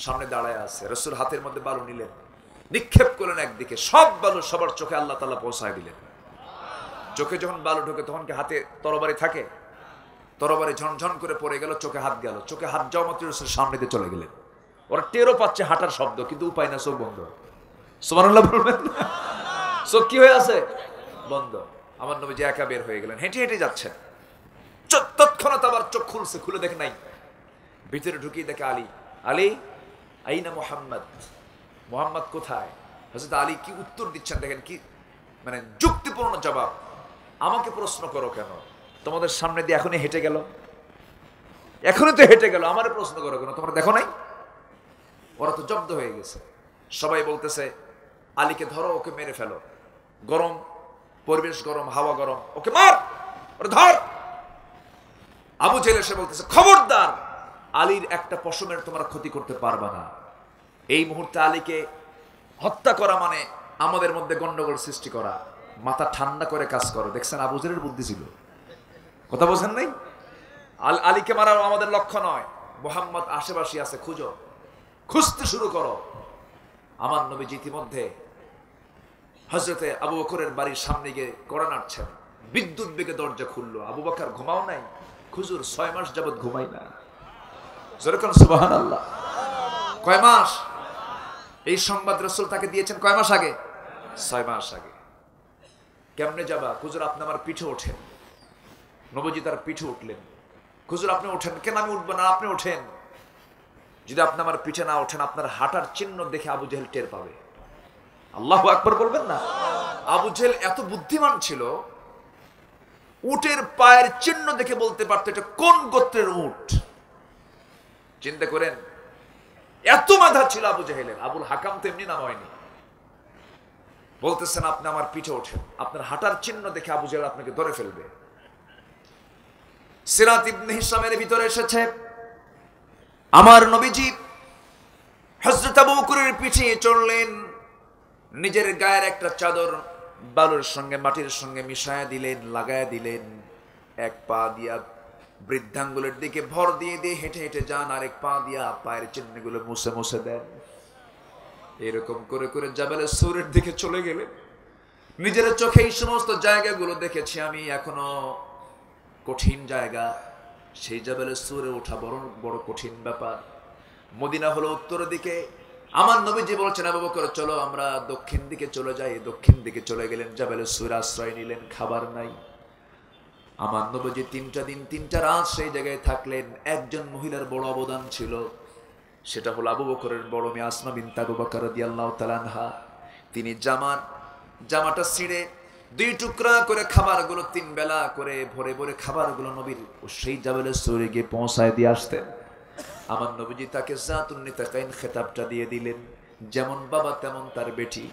সামনে দাঁড়ায় আছে। রাসূল হাতের মধ্যে বালু নিলেন, নিক্ষেপ করলেন একদিকে, সব বালু সবার চোখে আল্লাহ তাআলা পৌঁছায় দিলেন। চোখে যখন বালু ঢোকে তখন কি হাতে তরবারি থাকে? তরবারি ঝনঝন করে পড়ে গেল, চোখে হাত গেল, চোখে হাত যাওয়া মাত্র রাসূল সামনে দিয়ে চলে গেলেন। ওরা টেরও পাচ্ছে হাঁটার শব্দ, কিন্তু উপায় না, চোখ বন্ধ। সুবহানাল্লাহ বলবেন না? চোখ কি হয়ে আছে? বন্ধ। আমার নবীজি একা বের হয়ে গেলেন, হেঁটে হেঁটে যাচ্ছেন। তৎক্ষণাৎ আবার চোখ খুলছে, খুলে দেখে নাই। ভিতরে ঢুকিয়ে দেখে আলী। আলী, আইনা মুহাম্মদ, মুহাম্মদ কোথায়? হযরত আলী কি উত্তর দিচ্ছেন দেখেন, কি মানে যুক্তিপূর্ণ জবাব। আমাকে প্রশ্ন করো কেন? তোমাদের সামনে দিয়ে এখনই হেঁটে গেল, এখনই তো হেঁটে গেল, আমারে প্রশ্ন করো কেন? তোমরা দেখো নাই? ওরা তো জব্দ হয়ে গেছে। সবাই বলতেছে আলীকে ধরো, ওকে মেরে ফেলো, গরম পরিবেশ, গরম হাওয়া, গরম, ওকে মার, ওরে ধর। আবু জেহেল এসে বলতেছে খবরদার, আলীর একটা পশমের তোমরা ক্ষতি করতে পারবা না। এই মুহূর্তে আলীকে হত্যা করা মানে আমাদের মধ্যে গন্ডগোল সৃষ্টি করা। মাথা ঠান্ডা করে কাজ করো। দেখছেন আবু জেহেলের বুদ্ধি ছিল, কথা বোঝেন নাই? আলীকে মারা আমাদের লক্ষ্য নয়, মুহাম্মদ আশেপাশে আছে, খুঁজো, খুঁজতে শুরু করো। আমার নবীজি ইতিমধ্যে হযরতে আবু বকরের বাড়ির সামনে গিয়ে কড়া নাড়ছেন, বিদ্যুৎ বেগে দরজা খুললো। আবু বকর ঘুমাও নাই? হুজুর 6 মাস যাবত ঘুমাই না। যেরকম সুবহানাল্লাহ। কয় মাস? এই সংবাদ রাসূল তাকে দিয়েছেন কয় মাস আগে? 6 মাস আগে। কেমনে যাবা? হুজুর আপনি আমার পিঠে ওঠেন। নবীজি তার পিঠে উঠলেন। হুজুর আপনি ওঠেন। কেন আমি উঠবো না? আপনি ওঠেন। যদি আপনি আমার পিঠে না ওঠেন, আপনার হাঁটার চিহ্ন দেখে আবু জেহেল টের পাবে। আল্লাহু আকবার বলবেন না? আবু জেহেল এত বুদ্ধিমান ছিল, উটের পায়ের চিহ্ন দেখে বলতে পারতো এটা কোন গোত্রের উট। চিন্তা করেন, এত মেধা ছিল আবু জেহেলের। আবুল হাকাম তো এমনি নাম হয়নি। বলতেছেন আপনি আমার পিঠে ওঠেন, আপনার হাঁটার চিহ্ন দেখে আবু জেহেল আপনাকে ধরে ফেলবে। সিরাত ইবনে হিশামের ভিতরে এসেছে আমার নবীজি হযরত আবু বকরের পিঠে চড়লেন, নিজের গায়ের একটা চাদর বালুর সঙ্গে মাটির সঙ্গে মিশায়া দিলেন, লাগায়া দিলেন। এক পা দিয়া বৃদ্ধাঙ্গুলের দিকে ভর দিয়ে দিয়ে হেঁটে হেঁটে যান, আরেক পা দিয়া পায়ের চিহ্নগুলো মুছে মুছে দেন। এরকম করে করে জাবালে সূরের দিকে চলে গেলেন। নিজের চোখে এই সমস্ত জায়গাগুলো দেখেছি আমি, এখনো কঠিন জায়গা। সেই জাবালে সূরে ওঠা বড় বড় কঠিন ব্যাপার। মদিনা হলো উত্তর দিকে, আমার নবীজি বলছেন, আবু বকর চলো আমরা দক্ষিণ দিকে চলে যাই। দক্ষিণ দিকে চলে গেলেন, জাবালে সুর আশ্রয় নিলেন, খাবার নাই। আমার নবীজি 3টা দিন 3টা রাত সেই জায়গায় থাকলেন। একজন মহিলার বড় অবদান ছিল, সেটা হলো আবু বকরের বড় মেয়ে আসমা বিনত আবু বকর রাদিয়াল্লাহু তাআলা আনহা। তিনি জামাটা ছিঁড়ে 2 টুকরা করে খাবারগুলো 3 বেলা করে ভরে ভরে খাবারগুলো নবীর সেই জাবালে সুরে গিয়ে পৌঁছায় দিয়ে আসতেন। আমার নবীজি তাকে জাতুন নিতাকাইন খেতাবটা দিয়ে দিলেন, যেমন বাবা তেমন তার বেটি।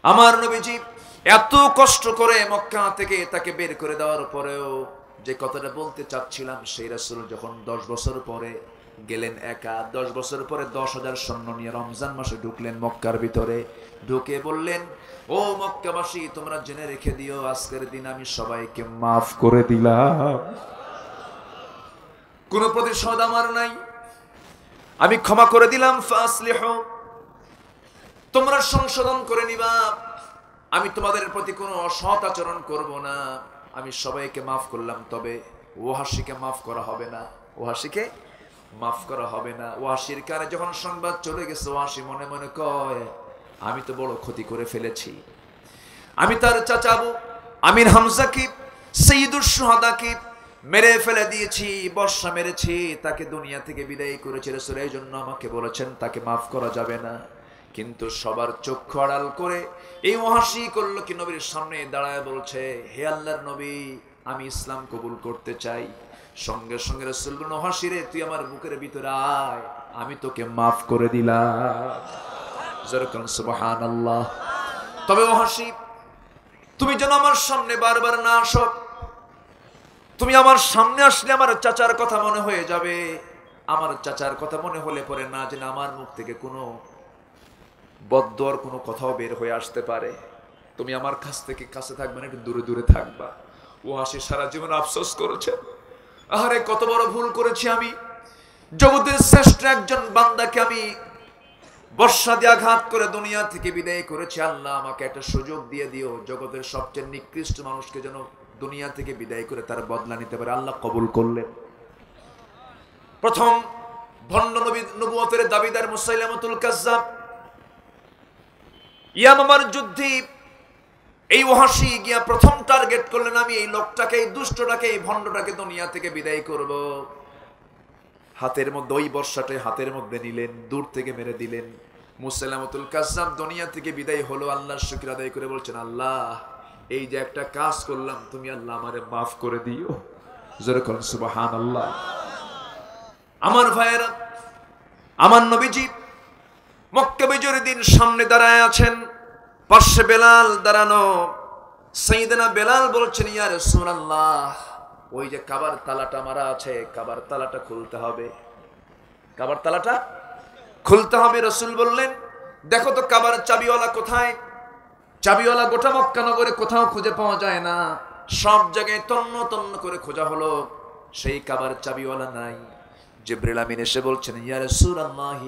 আমার নবীজি এত কষ্ট করে মক্কা থেকে তাকে বের করে দেওয়ার পরেও যে কথাটা বলতে চাচ্ছিলাম, সেই রাসূল যখন 10 বছর পরে গেলেন একা, 10 বছর পরে 10,000 সৈন্য নিয়ে রমজান মাসে ঢুকলেন মক্কার ভিতরে। ঢুকে বললেন, ও মক্কাবাসী, তোমরা জেনে রেখে দিও, আজকের দিন আমি সবাইকে মাফ করে দিলাম। কোনো প্রতিশোধ আমার নাই, আমি ক্ষমা করে দিলাম। ফাসলিহু, তোমরা সংশোধন করে নিবা, আমি তোমাদের প্রতি কোনো অসৎ আচরণ করব না, আমি সবাইকে মাফ করলাম। তবে ওয়াহাশিকে মাফ করা হবে না, ওয়াহাশিকে মাফ করা হবে না। ওয়াহাশির কানে যখন সংবাদ চলে গেছে, ওয়াহাশি মনে মনে কয়, আমি তো বড় ক্ষতি করে ফেলেছি। আমি তার চাচা আবু আমির হামজাকে, সাইয়্যিদুশ শুহাদাকে মেরে ফেলে দিয়েছি, বর্ষা মেরেছি, তাকে দুনিয়া থেকে বিদায় করেছে রাসূল। এই জন্য আমাকে বলেছেন তাকে মাফ করা যাবে না। কিন্তু সবার চক্ষু আড়াল করে এই ওয়াহাশি করলো কি, নবীর সামনে দাঁড়ায় বলছে, হে আল্লাহর নবী, আমি ইসলাম কবুল করতে চাই। সঙ্গে সঙ্গে রাসূল বললেন, ওয়াহাশি রে, তুই আমার বুকের ভিতরে আয়, আমি তোকে মাফ করে দিলাম। যারকান সুবহানাল্লাহ। তবে ওয়াহাশি, তুমি যেন আমার সামনে বারবার না আসো। তুমি আমার সামনে আসলে আমার চাচার কথা মনে হয়ে যাবে। আমার চাচার কথা মনে হলে পরে না যেন আমার মুখ থেকে কোনো বদদোয়ার কোনো কথাও বের হয়ে আসতে পারে। তুমি আমার কাছ থেকে কাছে থাকবে না, একটু দূরে দূরে থাকবা। ওয়াহাশি সারা জীবন আফসোস করেছে, আহারে কত বড় ভুল করেছি আমি। জগতের শ্রেষ্ঠ একজন বান্দাকে আমি বর্ষা দিয়ে আঘাত করে দুনিয়া থেকে বিদায় করেছি। আল্লাহ আমাকে একটা সুযোগ দিয়ে দিও, জগতের সবচেয়ে নিকৃষ্ট মানুষকে যেন দুনিয়া থেকে বিদায় করে তার বদলা নিতে পারে। আল্লাহ কবুল করলেন। প্রথম ভণ্ড নবুয়তের দাবিদার মুসাইলামাতুল কাজ্জাব, ইয়ামামার যুদ্ধে এই ওয়াহাশি গিয়া প্রথম টার্গেট করলেন, আমি এই লোকটাকে, এই দুষ্টটাকে, এই ভণ্ডটাকে দুনিয়া থেকে বিদায় করব। হাতের মধ্যে ওই বর্ষাটা হাতের মধ্যে নিলেন, দূর থেকে মেরে দিলেন। মুসাইলামাতুল কাজ্জাব দুনিয়া থেকে বিদায় হলো। আল্লাহর শুকর আদায় করে বলছেন, আল্লাহ, এই যে একটা কাজ করলাম, তুমি আল্লাহ আমারে মাফ করে দিও। জোরে বলেন সুবহানাল্লাহ। আমার ভাইয়েরা, আমার নবীজি মক্কা বিজয়ের দিন সামনে দাঁড়ায় আছেন, পাশে বেলাল দাঁড়ানো। সাইয়েদনা বেলাল বলছেন, ইয়া রাসূলুল্লাহ, ওই যে কাবার তালাটা মারা আছে, কাবার তালাটা খুলতে হবে, কাবার তালাটা খুলতে হবে। রাসূল বললেন, দেখো তো কাবার চাবিওয়ালা কোথায়? চাবিওয়ালা গোটা মক্কা নগরে কোথাও খুঁজে পাওয়া যায় না, সব জায়গায় তন্ন তন্ন করে খোঁজা হলো, সেই কাবার চাবিওয়ালা নাই। জিবরিল আমিন এসে বলছেন, ইয়া রাসূলুল্লাহ,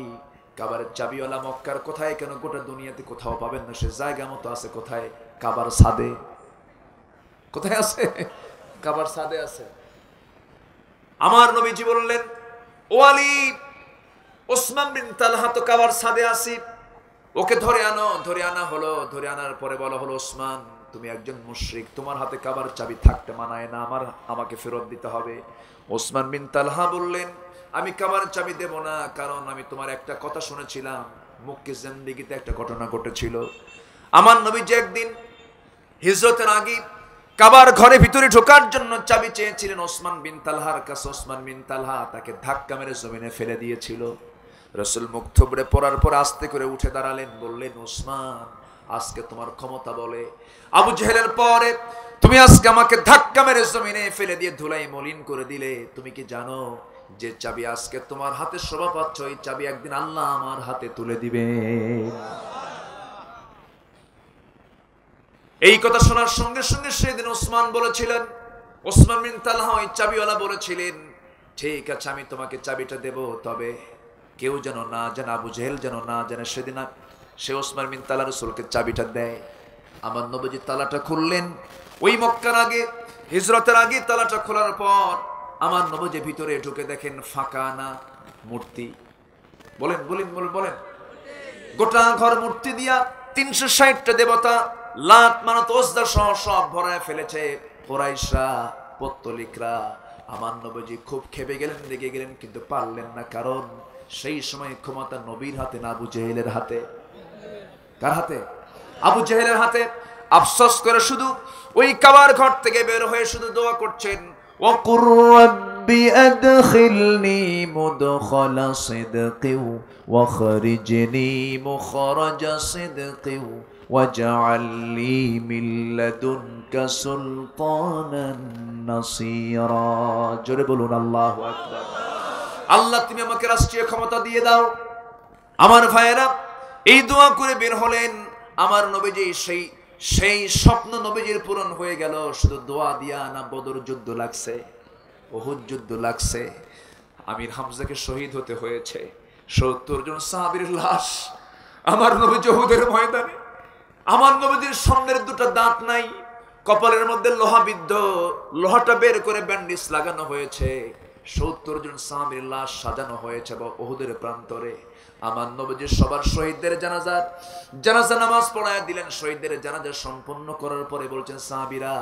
কাবার চাবিওয়ালা মক্কার কোথায় কেন, গোটা দুনিয়াতে কোথাও পাবেন না, সে জায়গা মতো আছে কোথায়? কাবার ছাদে। কোথায় আছে? কাবার ছাদে আছে। আমার নবীজি বললেন, ও আলী, ওসমান বিন তালহা তো কাবার ছাদে আছে, ওকে ধরে আনো। ধরে আনা হলো। ধরে আনার পরে বলা হলো, ওসমান, তুমি একজন মুশরিক, তোমার হাতে কাবার চাবি থাকতে মানায় না, আমাকে ফেরত দিতে হবে। ওসমান বিন তালহা বললেন, আমি কাবার চাবি দেব না, কারণ আমি তোমার একটা কথা শুনেছিলাম, মক্কি জিন্দেগিতে একটা ঘটনা ঘটেছিল। আমার নবী যে একদিন হিজরতের আগে কাবার ঘরে ভিতরে ঢোকার জন্য চাবি চেয়েছিলেন ওসমান বিন তালহার কাছে। ওসমান বিন তালহা তাকে ধাক্কা মেরে জমিনে ফেলে দিয়েছিল। রাসূল মুখ থুবড়ে পড়ার পর আস্তে করে উঠে দাঁড়ালেন, বললেন, ওসমান, আজকে তোমার ক্ষমতা বলে আবু জেহেলের পরে তুমি আজকে আমাকে ধাক্কা মেরে জমিনে ফেলে দিয়ে ধুলাই মলিন করে দিলে। তুমি কি জানো যে চাবি আজকে তোমার হাতে শোভা পাচ্ছ, এই চাবি একদিন আল্লাহ আমার হাতে তুলে দিবে। এই কথা শোনার সঙ্গে সঙ্গে সেদিন ওসমান বলেছিলেন, ওসমান বিন তালহা ওই চাবিওয়ালা বলেছিলেন, ঠিক আছে, আমি তোমাকে চাবিটা দেব, তবে কেউ যেন না জানে, আবু জেহেল যেন না জানে। সেদিন সে ওসমান বিন তালহা রাসূলকে চাবিটা দেয়। আমার নবীজি তালাটা খুললেন। ওই মক্কার আগে, হিজরতের আগে তালাটা খোলার পর আমার নবীজি ভিতরে ঢুকে দেখেন ফাঁকা না, মূর্তি। বলেন বলেন বলেন বলেন, গোটা ঘর মূর্তি দিয়া 360টা দেবতা লাত মানত ওজদা সহ সব ভরায় ফেলেছে। কুরাইশরা পত্তলিকরা আমার নবীজি খুব খেপে গেলেন, রেগে গেলেন, কিন্তু পারলেন না, কারণ সেই সময় ক্ষমতা নবীর হাতে না, আবু জেহেলের হাতে। কার হাতে? আবু জেহেলের হাতে। আফসোস করে শুধু ওই কাবার ঘর থেকে বের হয়ে শুধু দোয়া করছেন, ওয়াকুর রাব্বি আদখিলনি মুদখালা সিদকি ওয়াখরিজনি মুখরাজা সিদকি ওয়াজআল লি মিন লাদুনকা সুলতানান নাসীরা। জোরে বলুন আল্লাহু আকবার। আল্লাহ তুমি আমাকে রাষ্ট্রীয় ক্ষমতা দিয়ে দাও। আমার ভাইয়েরা এই দোয়া করে বের হলেন। আমার নবীজি সেই স্বপ্ন নবীজির পূরণ হয়ে গেল। শুধু দোয়া দিয়া না, বদর যুদ্ধ লাগছে, উহুদ যুদ্ধ লাগছে, আমির হামজাকে শহীদ হতে হয়েছে। 70 জন সাহাবীর লাশ আমার নবীজি উহুদের ময়দানে। আমার নবীজির সামনের দুটো দাঁত নাই, কপালের মধ্যে লোহা বিদ্ধ, লোহাটা বের করে ব্যান্ডেজ লাগানো হয়েছে। 70 জন সাহাবীর লাশ সাজানো হয়েছে উহুদের প্রান্তরে। আমার নবীজি সবার শহীদদের জানাজা নামাজ পড়ায় দিলেন। শহীদদের জানাজা সম্পন্ন করার পরে বলছেন, সাহাবীরা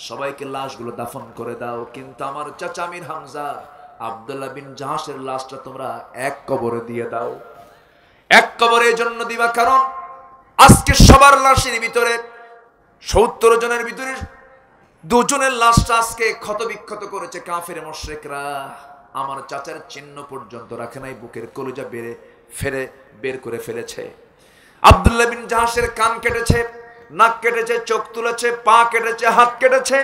সবাইকে লাশগুলো দাফন করে দাও, কিন্তু আমার চাচা আমির হামজা আব্দুল্লাহ বিন জাহাসের লাশটা তোমরা এক কবরে দিয়ে দাও। এক কবরে জন্য দিবা, কারণ আজকে সবার লাশের ভিতরে 70 জনের ভিতরে 2 জনের লাশটা আজকে ক্ষত বিক্ষত করেছে কাফের মুশরিকরা। আমার চাচার চিহ্ন পর্যন্ত রাখে নাই, বুকের কলিজা বের করে ফেলেছে। আব্দুল্লাহ বিন জাহাসের কান কেটেছে, নাক কেটেছে, চোখ তুলেছে, পা কেটেছে, হাত কেটেছে,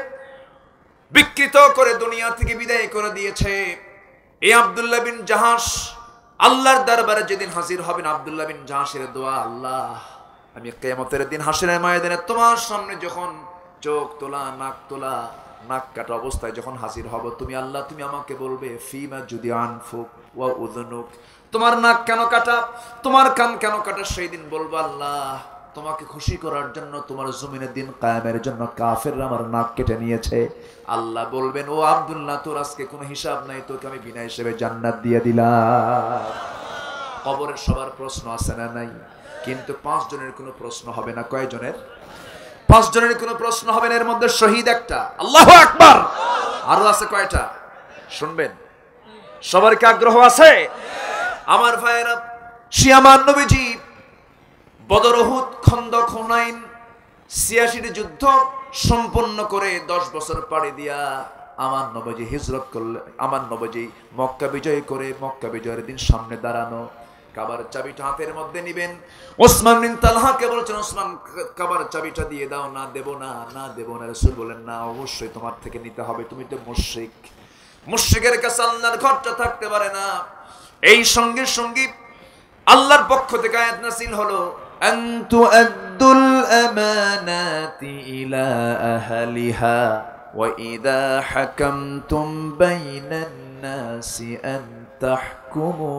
বিকৃত করে দুনিয়া থেকে বিদায় করে দিয়েছে। এই আব্দুল্লাহ বিন জাহাস আল্লাহর দরবারে যেদিন হাজির হবেন, আব্দুল্লাহ বিন জাহাসের দোয়া, আল্লাহ আমি কিয়ামতের দিন হাসরের ময়দানে তোমার সামনে যখন চোখ তোলা, নাক তোলা, নাক কাটা অবস্থায় যখন হাজির হব, তুমি আল্লাহ তুমি আমাকে বলবে, ফিমা যদি আনফুক ওয়া উযনুক, তোমার নাক কেন কাটা, তোমার কান কেন কাটা? সেই দিন বলবো, আল্লাহ তোমাকে খুশি করার জন্য, তোমার জমিনের দিন কায়েমের জন্য কাফেররা আমার নাক কেটে নিয়েছে। আল্লাহ বলবেন, ও আব্দুল্লাহ তোর আজকে কোনো হিসাব নাই, তোকে আমি বিনা হিসেবে জান্নাত দিয়ে দিলাম। কবরের সবার প্রশ্ন আছে না নাই? কিন্তু 5 জনের কোনো প্রশ্ন হবে না। কয় জনের? 5 জনের কোনো প্রশ্ন হবে না। এর মধ্যে শহীদ একটা। আল্লাহু আকবার। আরো আছে কয়টা? শুনবেন? সবার কি আগ্রহ আছে? আমার ভাইয়েরা, শিয়ামান নবীজি বদর, উহুদ, খন্দক, হুনাইন 86 যুদ্ধ সম্পন্ন করে 10 বছর পাড়ি দিয়া আমার নবীজি হিজরত করলেন। আমার নবীজি মক্কা বিজয় করে, মক্কা বিজয়ের দিন সামনে দাঁড়ানো, কাবার চাবিটা হাতের মধ্যে নিবেন। ওসমান বিন তালহাকে বলছেন, ওসমান কাবার চাবিটা দিয়ে দাও। না দেব না, না দেব না। রাসূল বলেন, না অবশ্যই তোমার থেকে নিতে হবে, তুমি তো মুশরিক। মুশরিকের কাছে আল্লাহর ঘরটা থাকতে পারে না। এই সঙ্গে সঙ্গে আল্লাহর পক্ষ থেকে আয়াত নাযিল হলো, আনতু আদ্দুল আমানাতি ইলা আহলিহা ওয়া ইযা হাকামতুম বাইনান নাসি আন তাহকুমু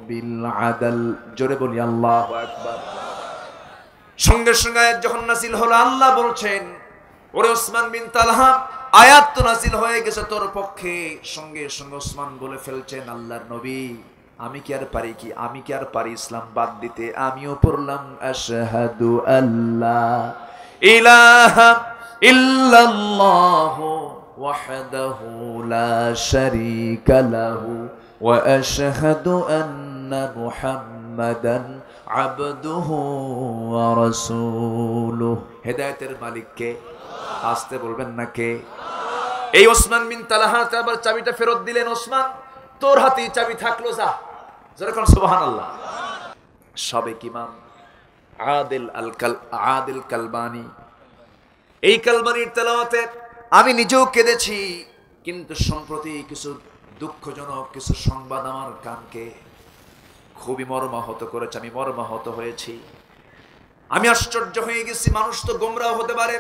বিল আদল। জোরে বলি আল্লাহু আকবার। সঙ্গে সঙ্গে আয়াত যখন নাযিল হলো, আল্লাহ বলছেন, ওরে ওসমান বিন তালহা, আয়াত তো নাযিল হয়ে গেছে তোর পক্ষে। সঙ্গে সঙ্গে ওসমান বলে ফেলছেন, আল্লাহর নবী আমি কি আর পারি ইসলাম বাদ দিতে? আমিও পড়লাম, আশহাদু আল্লা ইলাহা ইল্লাল্লাহু ওয়াহদাহু লা শারীকা লাহু ওয়া আশহাদু আন্না মুহাম্মাদান আবদুহু ওয়া রাসূলুহু। হেদায়েতের মালিক কে? আসতে বলবেন না কে? এই ওসমান বিন তালহা আবার চাবিটা ফেরত দিলেন। ওসমান তোর হাতেই চাবি থাকলো, যা। যেরকম সুবহানাল্লাহ। সাবেক ইমাম আদিল কালবানি, এই কালবানির তেলাওয়াতে আমি নিজেও কেঁদেছি, কিন্তু সম্প্রতি কিছু দুঃখজনক কিছু সংবাদ আমার কানকে খুবই মর্মাহত করেছে। আমি মর্মাহত হয়েছি। আমি আশ্চর্য হয়ে গেছি। মানুষ তো গোমরাহ হতে পারে,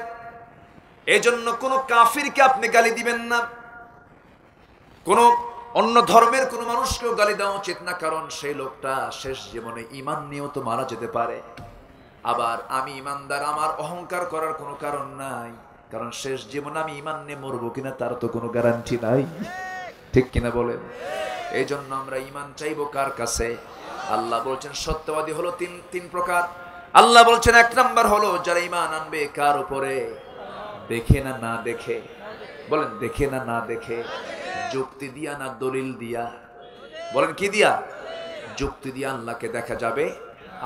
এজন্য কোন কাফিরকে আপনি গালি দিবেন না, কোন অন্য ধর্মের কোন মানুষকেও গালি দেওয়া উচিত না, কারণ সেই লোকটা শেষ জীবনে ঈমান নিয়েও তো মারা যেতে পারে। আবার আমি ঈমানদার, আমার অহংকার করার কোনো কারণ নাই, কারণ শেষ জীবনে আমি ঈমান নিয়ে মরবো কিনা তার তো কোনো গ্যারান্টি নাই। ঠিক কিনা বলেন? এই জন্য আমরা ঈমান চাইবো কার কাছে? আল্লাহ বলছেন সত্যবাদী হলো তিন প্রকার। আল্লাহ বলছেন এক নাম্বার হলো যারা ঈমান আনবে কার উপরে? দেখে না না দেখে। বলেন দেখে না না দেখে, যুক্তি দিয়া না দলিল দিয়া। বলেন কি দিয়া? যুক্তি দিয়া আল্লাহকে দেখা যাবে,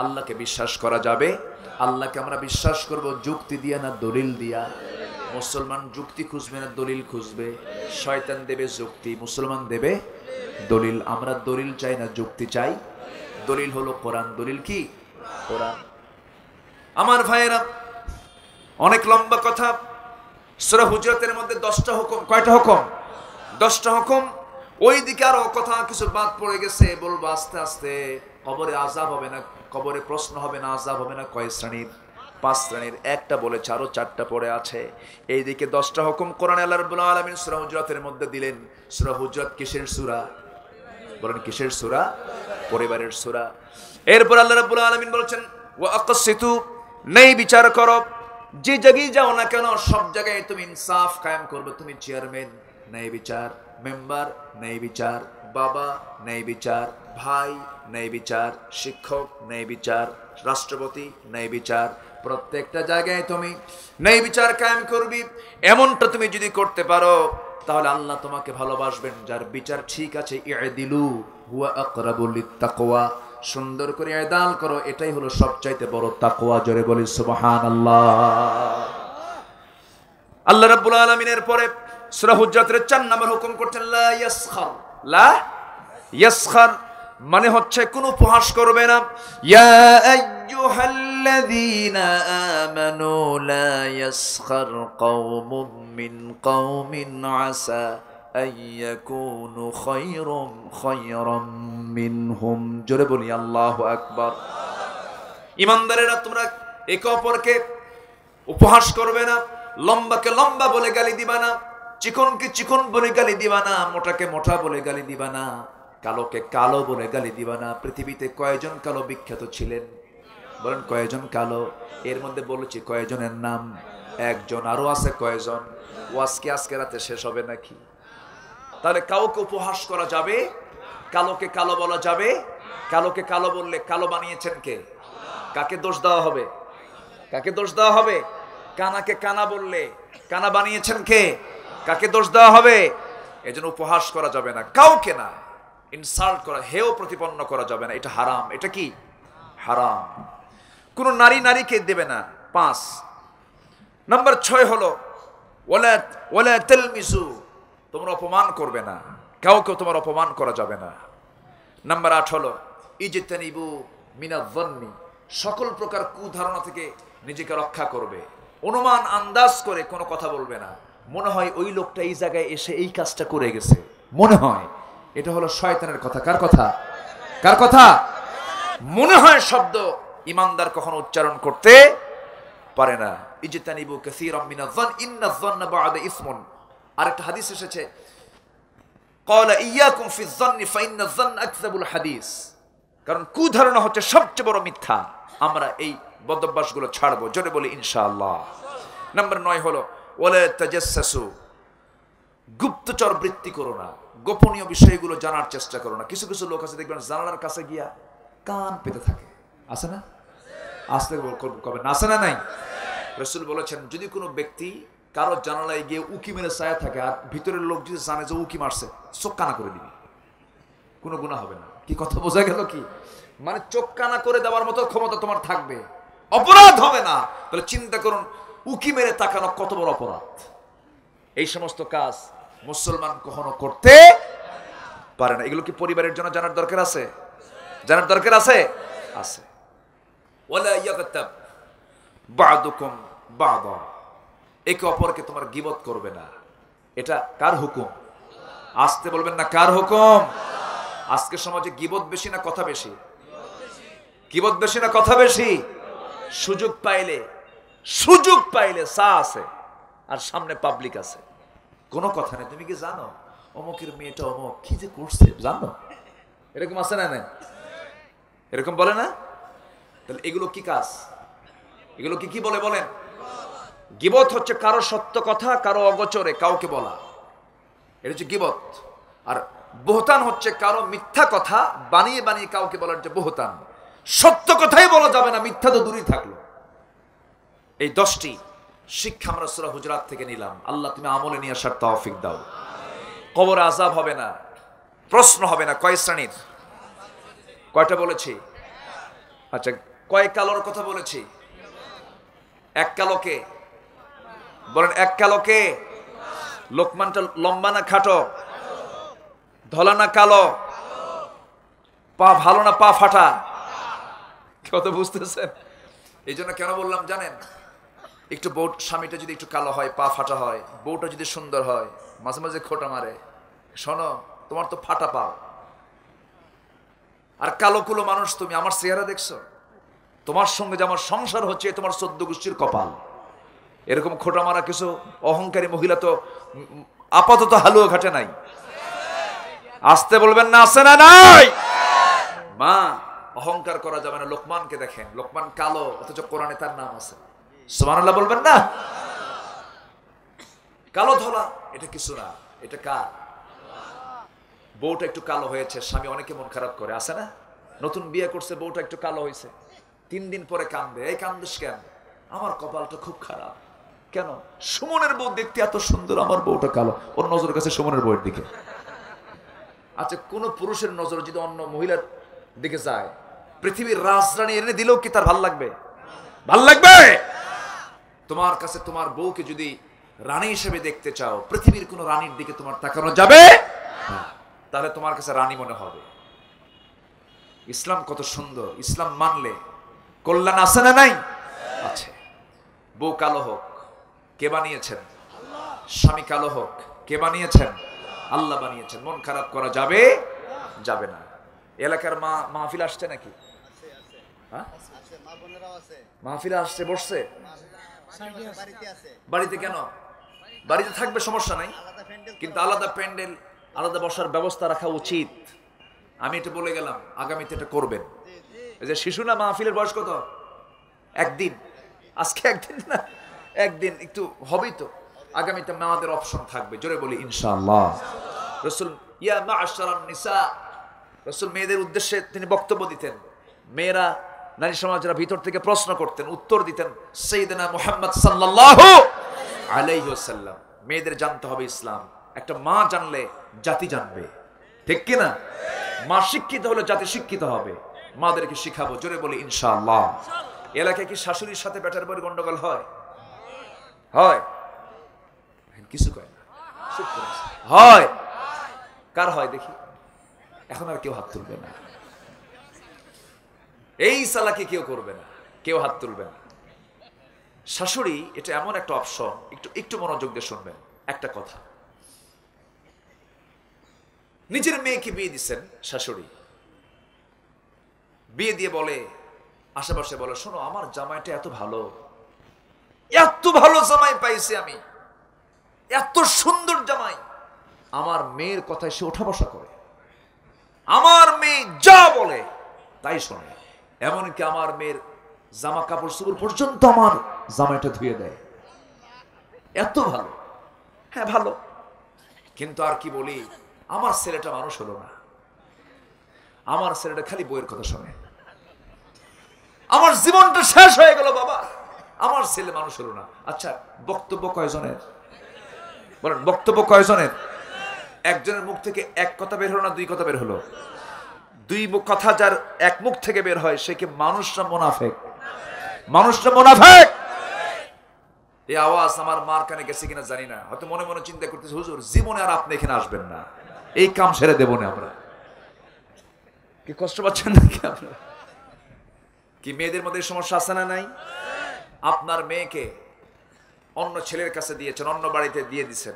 আল্লাহকে বিশ্বাস করা যাবে। আল্লাহকে আমরা বিশ্বাস করব যুক্তি দিয়া না দলিল দিয়া। মুসলমান যুক্তি খুঁজবে না দলিল খুঁজবে। শয়তান দেবে যুক্তি, মুসলমান দেবে দলিল। আমরা দলিল চাই না যুক্তি চাই। দলিল হলো কোরআন। দলিল কি? কোরআন। আমার ভাইয়েরা, অনেক লম্বা কথা। সূরা হুজরাতের মধ্যে 10টা হুকুম। কয়টা হুকুম? 10টা হুকুম। ওইদিকে আরো কথা কিছু বাদ পড়ে গেছে, বলবো আস্তে আস্তে। কবরে আযাব হবে না, কবরে প্রশ্ন হবে না, আযাব হবে না। কয় শ্রেণীর? 5 শ্রেণীর। একটা বলেছে, আরো 4টা পড়ে আছে। এইদিকে 10টা হুকুম কোরআনে আল্লাহ রাব্বুল আলামিন সূরা হুজরাতের মধ্যে দিলেন। সূরা হুজরাত কিসের সূরা? বলেন কিসের সূরা? পরিবারের সূরা। এরপর আল্লাহ রাব্বুল আলামিন বলেছেন ওয়া আকসিতু, ন্যায় বিচার করো। যে জায়গায় যাও না কেন সব জায়গায় তুমি ইনসাফ কায়েম করবে। তুমি চেয়ারম্যান, ন্যায় বিচার। মেম্বার, ন্যায় বিচার। বাবা, ন্যায় বিচার। ভাই, ন্যায় বিচার। শিক্ষক, ন্যায় বিচার। রাষ্ট্রপতি, ন্যায় বিচার। প্রত্যেকটা জায়গায় তুমি ন্যায় বিচার কায়েম করবি। এমনটা তুমি যদি করতে পারো তাহলে আল্লাহ তোমাকে ভালোবাসবেন। যার বিচার ঠিক আছে, ইআদিলু হুয়া আকরাবু লিত্তাকওয়া, সুন্দর করে ইদাল করো, এটাই হলো সবচাইতে বড় তাকওয়া। জোরে বলি সুবহানাল্লাহ। আল্লাহ রাব্বুল আলামিনের পরে সূরা হুজরাতের 4 নম্বর হুকুম করছেন লা ইয়াসখার। লা ইয়াসখার মানে হচ্ছে কোনো উপহাস করবে না। ইয়া আইয়ুহাল্লাযীনা আমানু লা ইয়াসখার কওমুম মিন কওমিন আসা আইয়াকুনু খায়রাম মিনহুম। জোরে বলি আল্লাহু আকবার। ঈমানদারেরা, তোমরা একে অপরকে উপহাস করবে না। লম্বাকে লম্বা বলে গালি দিবা না, চিকনকে চিকন বলে গালি দিবা না, মোটাকে মোটা বলে গালি দিবা না, কালোকে কালো বলে গালি দিবা না। পৃথিবীতে কয়জন কালো বিখ্যাত ছিলেন? বলেন কয়জন কালো? এর মধ্যে বলেছি কয়জনের নাম? একজন। আরো আছে কয়জন? ওয়াজ কি আজকে রাতে শেষ হবে নাকি? তাহলে কাউকে উপহাস করা যাবে, কালোকে কালো বলা যাবে। কালোকে কালো বললে কালো বানিয়েছেন কে? কাকে দোষ দেওয়া হবে? কাকে দোষ দেওয়া হবে? কানাকে কানা বললে কানা বানিয়েছেন কে? কাকে দোষ দেওয়া হবে? এজন্য উপহাস করা যাবে না, কাউকে না। ইনসাল্ট করা, হেয় প্রতিপন্ন করা যাবে না। এটা হারাম। এটা কি? হারাম। কোন নারী নারীকে দেবে না। 5 নাম্বার 6 হলো ওয়ালা তালমিসু, তোমরা অপমান করবে না, কাউকে তোমার অপমান করা যাবে না। নাম্বার 8 হলো ইজতানিবু মিনায-যন্নি, সকল প্রকার কুধারণা থেকে নিজেকে রক্ষা করবে। অনুমান আন্দাজ করে কোনো কথা বলবে না। মনে হয় ওই লোকটা এই জায়গায় এসে এই কাজটা করে গেছে, মনে হয়। এটা হলো শয়তানের কথা। কার কথা? কার কথা? মনে হয় শব্দ ঈমানদার কখনো উচ্চারণ করতে পারে না। ইজতানিবু কাসীরাম মিনায-যন্নি ইন্নায-যন্না বা'দা ইসমুন। আরেকটা হাদিস এসেছে, ক্বালা ইয়াকুম ফিয-যন্নি ফাইন্নায-যন্না আকযাবুল হাদিস। কারণ কুধারণা হচ্ছে সবচেয়ে বড় মিথ্যা। আমরা এই বদঅভ্যাসগুলো ছাড়বো। জোরে বলি ইনশাআল্লাহ। নাম্বার 9 হলো ওয়ালা তাজাসসু, গুপ্তচর বৃত্তি করো না, গোপনীয় বিষয়গুলো জানার চেষ্টা করো না। কিছু কিছু লোক আছে দেখবেন জানালার কাছে গিয়া কান পেতে থাকে, আছে না? আসতে কবে না, আছে না? নাই? রাসূল বলেছেন যদি কোনো ব্যক্তি কারো জানালায় গিয়ে উকি মেরে ছায়া থাকে আর ভিতরের লোক যদি জানে যে উকি মারছে, চোখ কানা করে দিবি, কোনো গুনাহ হবে না। কি কথা বোঝা গেল? কি মানে চোখ কানা করে দেওয়ার মতো ক্ষমতা তোমার থাকবে, অপরাধ হবে না। তাহলে চিন্তা করুন উকি মেরে তাকানো কত বড় অপরাধ। এই সমস্ত কাজ মুসলমান কখনো করতে পারে না। এগুলো কি পরিবারের জন্য জানার দরকার আছে? জানার দরকার আছে? আছে। ওয়ালা ইয়াগতাব বা'দুকুম বা'দা, একে অপরকে তোমার গীবত করবে না। এটা কার হুকুম? আসতে বলবেন না, কার হুকুম? আজকে সমাজে গীবত বেশি না কথা বেশি? গীবত বেশি না কথা বেশি? সুযোগ পাইলে চা আছে আর সামনে পাবলিক আছে, কোনো কথা নেই। তুমি কি জানো অমুকের মেয়েটা অমুক কি যে করছে, জানো? এরকম আছে না? না এরকম বলে না? তাহলে এগুলো কি কাজ? এগুলো কি বলে বলেন? গীবত হচ্ছে কারো সত্য কথা কারো অগোচরে কাউকে বলা, এটা হচ্ছে গীবত। আর বহতান হচ্ছে কারো মিথ্যা কথা বানিয়ে বানিয়ে কাউকে বলার যে বহতান। সত্য কথাই বলা যাবে না, মিথ্যা তো দূরেই থাকলো। এই 10টি শিক্ষা আমরা সূরা হুজুরাত থেকে নিলাম। আল্লাহ তুমি আমলে নিয়ে আসার তৌফিক দাও। কবরে আযাব হবে না, প্রশ্ন হবে না। কয় শ্রেণীর? কয়টা বলেছি? আচ্ছা, কয় কালোর কথা বলেছি? এক কালোকে বলেন, এক কালোকে। লোকমানটা লম্বা না খাটো? ধলা না কালো? পা ভালো না পা ফাটা? কত বুঝতেছেন? এই জন্য কেন বললাম জানেন, একটু বউ স্বামীটা যদি একটু কালো হয়, পা ফাটা হয়, বউটা যদি সুন্দর হয়, মাঝে মাঝে খোটা মারে, শোনো তোমার তো ফাটা পা, আর কালো কুলো মানুষ তুমি, আমার চেহারা দেখছো, তোমার সঙ্গে যে আমার সংসার হচ্ছে তোমার 14 গোষ্ঠীর কপাল। এরকম খোটা মারা কিছু অহংকারী মহিলা তো আপাতত হালুয়া ঘাটে নাই। আসতে বলবেন না, আছে না নাই? মা, অহংকার করা যাবে না। লোকমানকে দেখেন, লোকমান কালো, অথচ কোরআনে তার নাম আছে। সুবহানাল্লাহ বলবেন না? কালো ধলা এটা কিছু না, এটা কার? বউটা একটু কালো হয়েছে, স্বামী অনেকে মন খারাপ করে, আছে না? নতুন বিয়ে করছে, বউটা একটু কালো হয়েছে, 3 দিন পরে কান্দে। এই কান্দিস কেন? আমার কপালটা খুব খারাপ। কেন? সুমনের বউ দেখতে এত সুন্দর, আমার বউটা কালো। ওর নজর কাছে সুমনের বউয়ের দিকে। আচ্ছা, কোন পুরুষের নজর যদি অন্য মহিলার দিকে যায়, পৃথিবীর রাজরানী এনে দিলেও কি তার ভাল লাগবে? ভাল লাগবে? তোমার কাছে তোমার বউকে যদি রানী হিসেবে দেখতে চাও, পৃথিবীর কোন রানীর দিকে তোমার তাকানো যাবে না, তাহলে তোমার কাছে রানী মনে হবে। ইসলাম কত সুন্দর, ইসলাম মানলে কল্যাণ আছে না নাই? আছে। বউ কালো হোক, কে বানিয়েছেন? স্বামী কালো হোক, কে বানিয়েছেন? আল্লাহ বানিয়েছেন। মন খারাপ করা যাবে যাবে না। এলাকার মা মাহফিল আসছে নাকি? মাহফিল আসছে, বসছে? বাড়িতে কেন? বাড়িতে থাকবে, সমস্যা নাই, কিন্তু আলাদা প্যান্ডেল, আলাদা বসার ব্যবস্থা রাখা উচিত। আমি এটা বলে গেলাম, আগামীতে এটা করবেন। এই যে শিশু না, মাহফিলের বয়স কত? একদিন। আজকে একদিন না, একদিন একটু হবেই তো। আগামীতে মাদের অপশন থাকবে, জোরে বলি ইনশাআল্লাহ। রাসূল ইয়া মা'আশারান নিসা, রাসূল মেয়েদের উদ্দেশ্যে তিনি বক্তব্য দিতেন। মেয়েরা, নারী সমাজরা ভিতর থেকে প্রশ্ন করতেন, উত্তর দিতেন সাইয়েদনা মুহাম্মদ সাল্লাল্লাহু আলাইহি ওয়াসাল্লাম। মেয়েদের জানতে হবে ইসলাম। একটা মা জানলে জাতি জানবে, ঠিক কি না? মা শিক্ষিত হলে জাতি শিক্ষিত হবে। মাদেরকে শিখাবো, জোরে বলি ইনশাআল্লাহ। এলাকায় কি শাশুড়ির সাথে বেটার বউয়ের গন্ডগোল হয়? হয়? কিছু কয় না, হয়। কার হয় দেখি? এখন আর কেউ হাত তুলবে না। এই সালাকি কেউ করবে না, কেউ হাত তুলবে না। শাশুড়ি এটা এমন একটা অপশন, একটু মনোযোগ দিয়ে শুনবেন একটা কথা। নিজের মেয়েকে বিয়ে দিচ্ছেন শাশুড়ি, বিয়ে দিয়ে বলে, আশেপাশে বলে, শোনো আমার জামাইটা এত ভালো, এত ভালো জামাই পাইছি আমি, এত সুন্দর জামাই। আমার মেয়ের কথায় সে ওঠা বসা করে, আমার মেয়ে যা বলে তাই শোনে। এমনকি আমার মেয়ের জামা কাপড় চোপড় পর্যন্ত আমার জামাইটা ধুয়ে দেয়, এত ভালো। হ্যাঁ ভালো, কিন্তু আর কি বলি, আমার ছেলেটা মানুষ হলো না। আমার ছেলেটা খালি বইয়ের কথা শোনে, আমার জীবনটা শেষ হয়ে গেল বাবা, আমার ছেলে মানুষ হলো না। আচ্ছা, বক্তব্য কয়জনের? বলেন, বক্তব্য কয়জনের? একজনের মুখ থেকে এক কথা বের হলো না, 2 কথা বের হলো। 2 কথা যার এক মুখ থেকে বের হয়, সে কি মানুষরা মুনাফিক? মানুষরা মুনাফিক। এই আওয়াজ আমার মার কানে গেছে কিনা জানি না, হয়তো মনে মনে চিন্তা করতেছে, হুজুর জীবনে আর আপনি এখানে আসবেন না, এই কাম সেরে দেব না আমরা। কি কষ্ট পাচ্ছেন নাকি আপনারা? কি মেয়েদের মধ্যে সমস্যা আছে না নাই? আপনার মেয়েকে অন্য ছেলের কাছে দিয়েছেন, অন্য বাড়িতে দিয়ে দিচ্ছেন,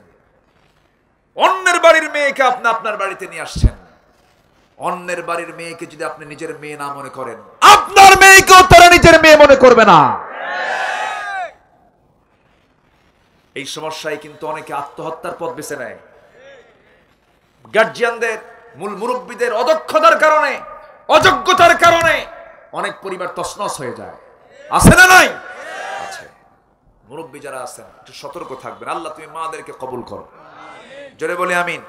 অন্যের বাড়ির মেয়েকে আপনি আপনার বাড়িতে নিয়ে আসছেন। অন্যের বাড়ির মেয়েকে যদি আপনি নিজের মেয়ে না মনে করেন, আপনার মেয়েকেও তারা নিজের মেয়ে মনে করবে না। এই সমস্যায় কিন্তু অনেকে আত্মহত্যার পথ বেছে নেয়। গার্জিয়ানদের, মূল মুরব্বীদের অদক্ষতার কারণে, অযোগ্যতার কারণে অনেক পরিবার তছনছ হয়ে যায়। আছে না নাই? আছে। মুরব্বী যারা আছেন একটু সতর্ক থাকবেন। আল্লাহ তুমি মাদেরকে কবুল করো, জোরে বলি আমিন।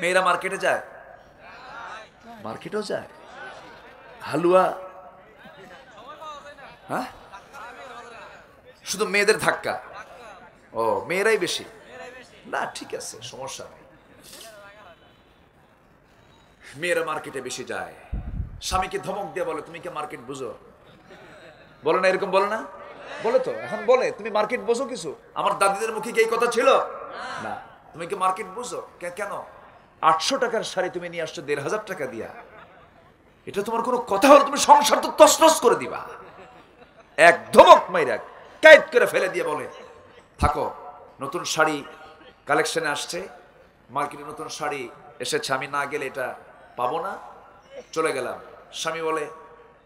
মেয়েরা মার্কেটে যায়, মার্কেটেও যায়, হালুয়া, হ্যাঁ শুধু মেয়েদের ধাক্কা, ও মেয়েরাই বেশি না, ঠিক আছে সমস্যা নেই, মেয়েরা মার্কেটে বেশি যায়। স্বামীকে ধমক দিয়ে বলে তুমি কি মার্কেট বুঝো, বলে না এরকম, বলে না, বলে তো এখন বলে তুমি মার্কেট বোঝো কিছু? আমার দাদিদের মুখে কি এই কথা ছিল না? তুমি কি মার্কেট বুঝো? কেন 800 টাকার শাড়ি তুমি নিয়ে আসছো 1500 টাকা দিয়া, এটা তোমার কোনো কথা হলো? তুমি সংসার তো তছনছ করে দিবা। এক ধমক মাইরা কাইট করে ফেলে দিয়ে বলে থাকো, নতুন শাড়ি কালেকশনে আসছে, মার্কেটে নতুন শাড়ি এসেছে, আমি না গেলে এটা পাবো না, চলে গেলাম। স্বামী বলে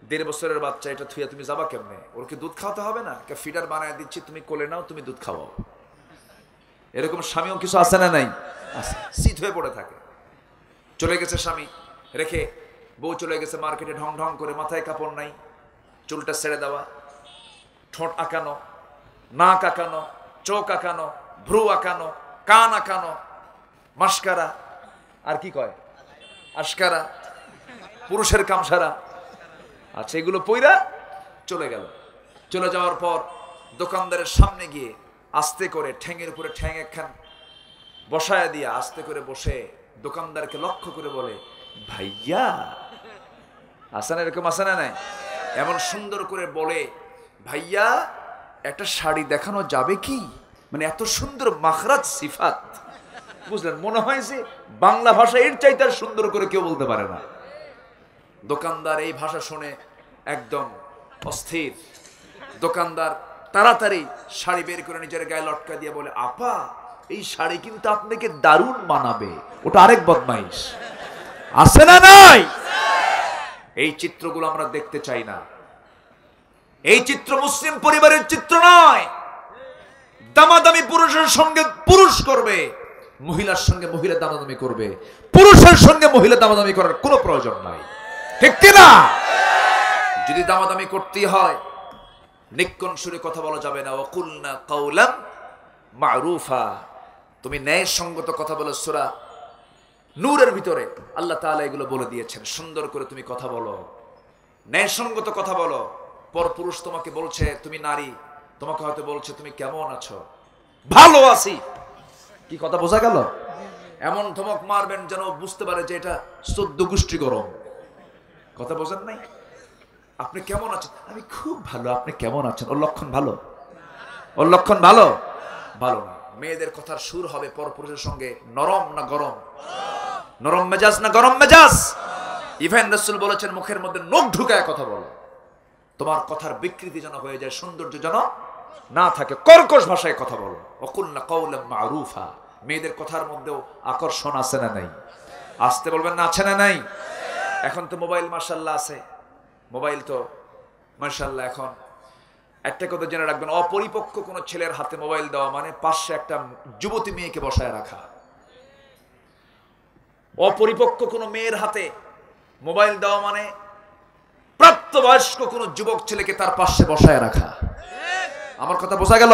1.5 বছরের বাচ্চা, এটা থুয়া তুমি যাবা কেমনে? ওর কি দুধ খাওয়াতে হবে না? ফিডার বানায় দিচ্ছি, তুমি কোলে নাও, তুমি দুধ খাওয়াও। এরকম স্বামীও কিছু আছে না নাই? শীত হয়ে পড়ে থাকে। চলে গেছে স্বামী রেখে, বউ চলে গেছে মার্কেটে ঢং ঢং করে, মাথায় কাপড় নাই, চুলটা ছেড়ে দেওয়া, ঠোঁট আঁকানো, নাক আঁকানো, চোখ আঁকানো, ভ্রু আঁকানো, কান আঁকানো, মাস্কারা, আর কি কয় আস্কারা, পুরুষের কামসারা, আচ্ছা এগুলো পইরা চলে গেল। চলে যাওয়ার পর দোকানদারের সামনে গিয়ে আস্তে করে ঠ্যাঙের উপরে ঠ্যাং একখান বসায় দিয়ে আস্তে করে বসে দোকানদারকে লক্ষ্য করে বলে ভাইয়া, আসে না এরকম, আসে না নাই? এমন সুন্দর করে বলে ভাইয়া একটা শাড়ি দেখানো যাবে কি? মানে এত সুন্দর মাখরাজ সিফাত, বুঝলেন? মনে হয় যে বাংলা ভাষা এর চাইতে আর সুন্দর করে কেউ বলতে পারে না। দোকানদার এই ভাষা শুনে একদম অস্থির। দোকানদার তাড়াতাড়ি শাড়ি বের করে নিজের গায়ে লটকা দিয়ে বলে আপা, এই শাড়ি কিন্তু আপনাকে দারুণ মানাবে। ওটা আরেক বদমাইশ, আছে না নাই? এই চিত্রগুলো আমরা দেখতে চাই না। এই চিত্র মুসলিম পরিবারের চিত্র নয়। দামাদামি পুরুষের সঙ্গে পুরুষ করবে, মহিলার সঙ্গে মহিলা দামাদামি করবে, পুরুষের সঙ্গে মহিলা দামাদামি করার কোনো প্রয়োজন নাই, ঠিক কিনা? যদি দামাদামি করতে হয় নিক্কন সুরে কথা বলা যাবে না। ওয়াকুলনা কাওলাম মারুফা, তুমি ন্যায়সঙ্গত কথা বলো। সূরা নূরের ভিতরে আল্লাহ তাআলা এগুলো বলে দিয়েছেন, সুন্দর করে তুমি কথা বলো, ন্যায়সঙ্গত কথা বলো। পরপুরুষ তোমাকে বলছে তুমি নারী, তোমাকে হয়তো বলছে তুমি কেমন আছো, ভালো আছি, কি কথা বোঝা গেল? এমন ধমক মারবেন যেন বুঝতে পারে যে এটা 14 গোষ্ঠী গরম। কথা বোঝেন নাই? আপনি কেমন আছেন? আমি খুব ভালো, আপনি কেমন আছেন? ওর লক্ষণ ভালো, ওর লক্ষণ ভালো, ভালো না। মেয়েদের কথার সুর হবে পরপুরুষের সঙ্গে নরম না গরম, নরম মেজাজ না গরম মেজাজ। ইভেন রাসূল বলেছেন মুখের মধ্যে নখ ঢুকায় কথা বলো, তোমার কথার বিকৃতি যেন হয়ে যায়, সৌন্দর্য যেন না থাকে, কর্কশ ভাষায় কথা বলো। ওয়াকুলনা কাওলাম মারুফা, মেয়েদের কথার মধ্যেও আকর্ষণ আছে না নাই? আসতে বলবেন না, আছে না নাই? এখন তো মোবাইল মাশাআল্লাহ আছে, মোবাইল তো মাশাআল্লাহ। এখন একটা কথা জেনে রাখবেন, অপরিপক্ক কোনো ছেলের হাতে মোবাইল দেওয়া মানে পাশে একটা যুবতী মেয়েকে বসায় রাখা। অপরিপক্ক কোনো মেয়ের হাতে মোবাইল দেওয়া মানে প্রাপ্তবয়স্ক কোনো যুবক ছেলেকে তার পাশে বসায় রাখা। আমার কথা বোঝা গেল?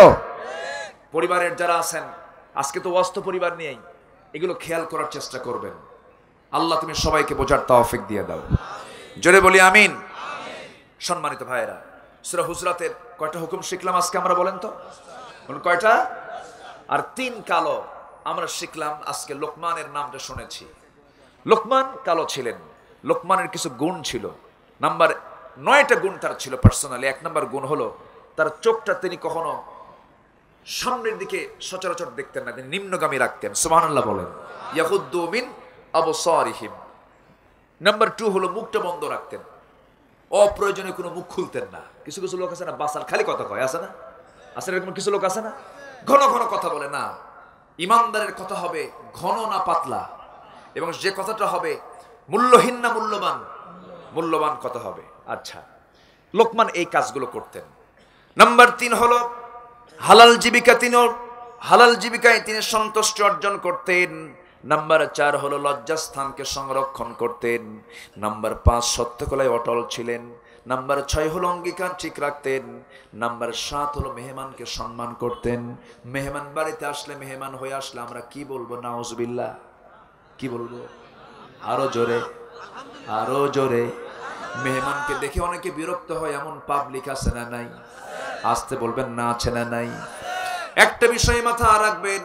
পরিবারের যারা আছেন, আজকে তো ওয়াস্ত পরিবার নিয়েই, এগুলো খেয়াল করার চেষ্টা করবেন। আল্লাহ তুমি সবাইকে বোঝার তৌফিক দিয়ে দাও, জোরে বলি আমিন। সম্মানিত ভাইয়েরা, সূরা হুজরাতের কয়টা হুকুম শিখলাম আজকে আমরা, বলেন তো কয়টা? আর 3 কালো আমরা শিখলাম আজকে। লোকমানের নামটা শুনেছি, লোকমান কালো ছিলেন। লোকমানের কিছু গুণ ছিল, নাম্বার 9টা গুণ তার ছিল পার্সোনালি। 1 নম্বর গুণ হলো তার চোখটা তিনি কখনো সামনের দিকে সচরাচর দেখতেন না, তিনি নিম্নগামী রাখতেন। সুবহানাল্লাহ বলেন। ইয়াগুদ্দু মিন আবসারিহিম। নাম্বার 2 হলো মুখটা বন্ধ রাখতেন, অপ্রয়োজনীয় কোনো মুখ খুলতেন না। কিছু কিছু লোক আছে না, বাসাল খালি কথা কয়, আছে না? আছে এরকম কিছু লোক আছে না, ঘন ঘন কথা বলে না। ইমানদারের কথা হবে ঘন না পাতলা, এবং যে কথাটা হবে মূল্যহীন না মূল্যবান, মূল্যবান কথা হবে। আচ্ছা, লোকমান এই কাজগুলো করতেন। নাম্বার 3 হলো হালাল জীবিকা, হালাল জীবিকায় তিনি সন্তুষ্টি অর্জন করতেন। নাম্বার 4 হলো লজ্জাস্থানকে সংরক্ষণ করতেন। নাম্বার 5 সত্যকলায় অটল ছিলেন। নাম্বার 6 হলো অঙ্গীকার ঠিক রাখতেন। নাম্বার 7 হলো মেহমানকে সম্মান করতেন। মেহমান বাড়িতে আসলে, মেহমান হয়ে আসলে আমরা কি বলবো? নাউজুবিল্লাহ। কি বলবো? আরো জোরে, আরো জোরে। মেহমানকে দেখে অনেকে বিরক্ত হয়, এমন পাবলিক আছে না নাই? আসতে বলবেন না, আছে না নাই? একটা বিষয় মাথা রাখবেন,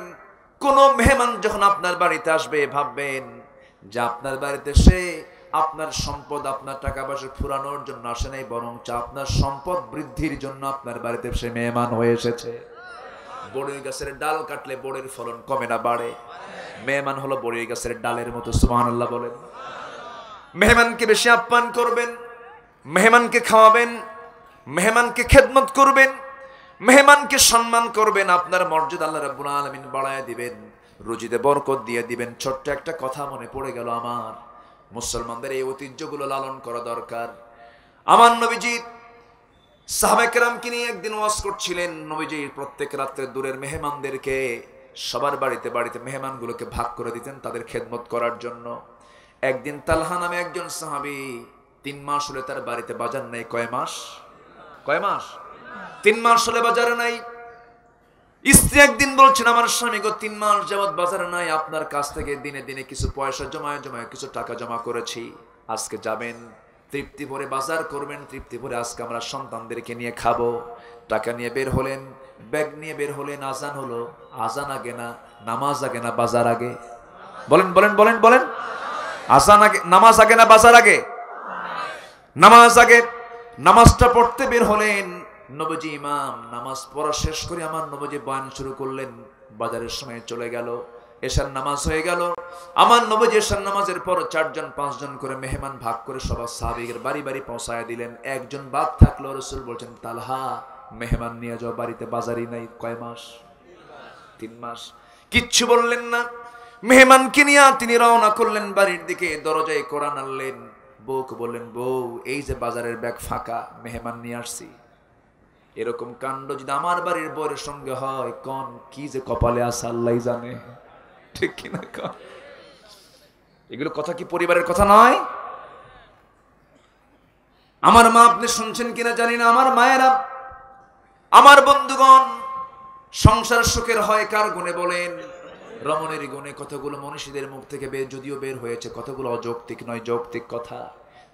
কোন মেহমান যখন আপনার বাড়িতে আসবে ভাববেন যে আপনার বাড়িতে সে আপনার সম্পদ, আপনার টাকা পয়সা ফুরানোর জন্য আসে নাই, বরং আপনার সম্পদ বৃদ্ধির জন্য আপনার বাড়িতে সে মেহমান হয়ে এসেছে। বড়ই গাছের ডাল কাটলে বড়ের ফলন কমে না বাড়ে? মেহমান হলো বড়ই গাছের ডালের মতো। সুবহানাল্লাহ বলেন। মেহমানকে বেশি আপ্যায়ন করবেন, মেহমানকে খাওয়াবেন, মেহমানকে খেদমত করবেন, মেহমানকে সম্মান করবেন, আপনার মর্যাদা আল্লাহ রাব্বুল আলামিন বাড়ায় দিবেন, রুজিতে বরকত দিয়ে দিবেন। ছোট্ট একটা কথা মনে পড়ে গেল আমার, মুসলমানদের এই ঐতিহ্যগুলো লালন করা দরকার। আমার নবীজি সাহাবায়ে কেরামকে নিয়ে একদিন ওয়াজ করছিলেন। নবীজি প্রত্যেক রাত্রে দূরের মেহমানদেরকে সবার বাড়িতে বাড়িতে মেহমানগুলোকে ভাগ করে দিতেন তাদের খেদমত করার জন্য। একদিন তালহা নামে একজন সাহাবী 3 মাস হলে তার বাড়িতে বাজার নাই। কয় মাস? 3 মাস হলে বাজারে নাই। স্ত্রী একদিন বলছেন, আমার স্বামী গো 3 মাস যাবৎ বাজারে নাই, আপনার কাছ থেকে দিনে দিনে কিছু পয়সা জমায় কিছু টাকা জমা করেছি, আজকে যাবেন তৃপ্তি ভরে বাজার করবেন, তৃপ্তি ভরে আজকে আমরা সন্তানদেরকে নিয়ে খাবো। টাকা নিয়ে বের হলেন, ব্যাগ নিয়ে বের হলেন। আজান হলো, আজান আগে না নামাজ আগে না বাজার আগে? বলেন বলেন বলেন বলেন। আজান আগে, নামাজ আগে না বাজার আগে? নামাজ আগে। নামাজটা পড়তে বের হলেন। নবীজি ইমাম, নামাজ পড়া শেষ করে আমার নবীজি বয়ান শুরু করলেন। বাজারের সময় চলে গেল, এশার নামাজ হয়ে গেল। আমার নবীজি এশার নামাজের পর 4 জন 5 জন করে মেহমান ভাগ করে সবার সাহাবীদের বাড়ি বাড়ি পৌঁছায় দিলেন। একজন বাদ থাকলো। রাসূল বলছেন, তালহা মেহমান নিয়ে যাও বাড়িতে, বাজারই নাই। কয় মাস? 3 মাস। কিচ্ছু বললেন না। মেহমানকে নিয়ে তিনি রওনা করলেন বাড়ির দিকে। দরজায় কোরআন আনলেন। বউকে বললেন, বউ এই যে বাজারের ব্যাগ ফাঁকা, মেহমান নিয়ে আসছি। এরকম কাণ্ড যদি আমার বাড়ির বউয়ের সঙ্গে হয়, কোন কি যে কপালে আছে আল্লাহই জানে। ঠিক কিনা? এগুলো কথা কি পরিবারের কথা নয়? আমার মা, আপনি শুনছেন কিনা জানি না, আমার মায়েরা, আমার বন্ধুগণ, সংসার সুখের হয় কার গুণে বলেন? রমণের গুণে। কথাগুলো মনীষীদের মুখ থেকে যদিও বের হয়েছে, কথাগুলো অযৌক্তিক নয়, যৌক্তিক কথা।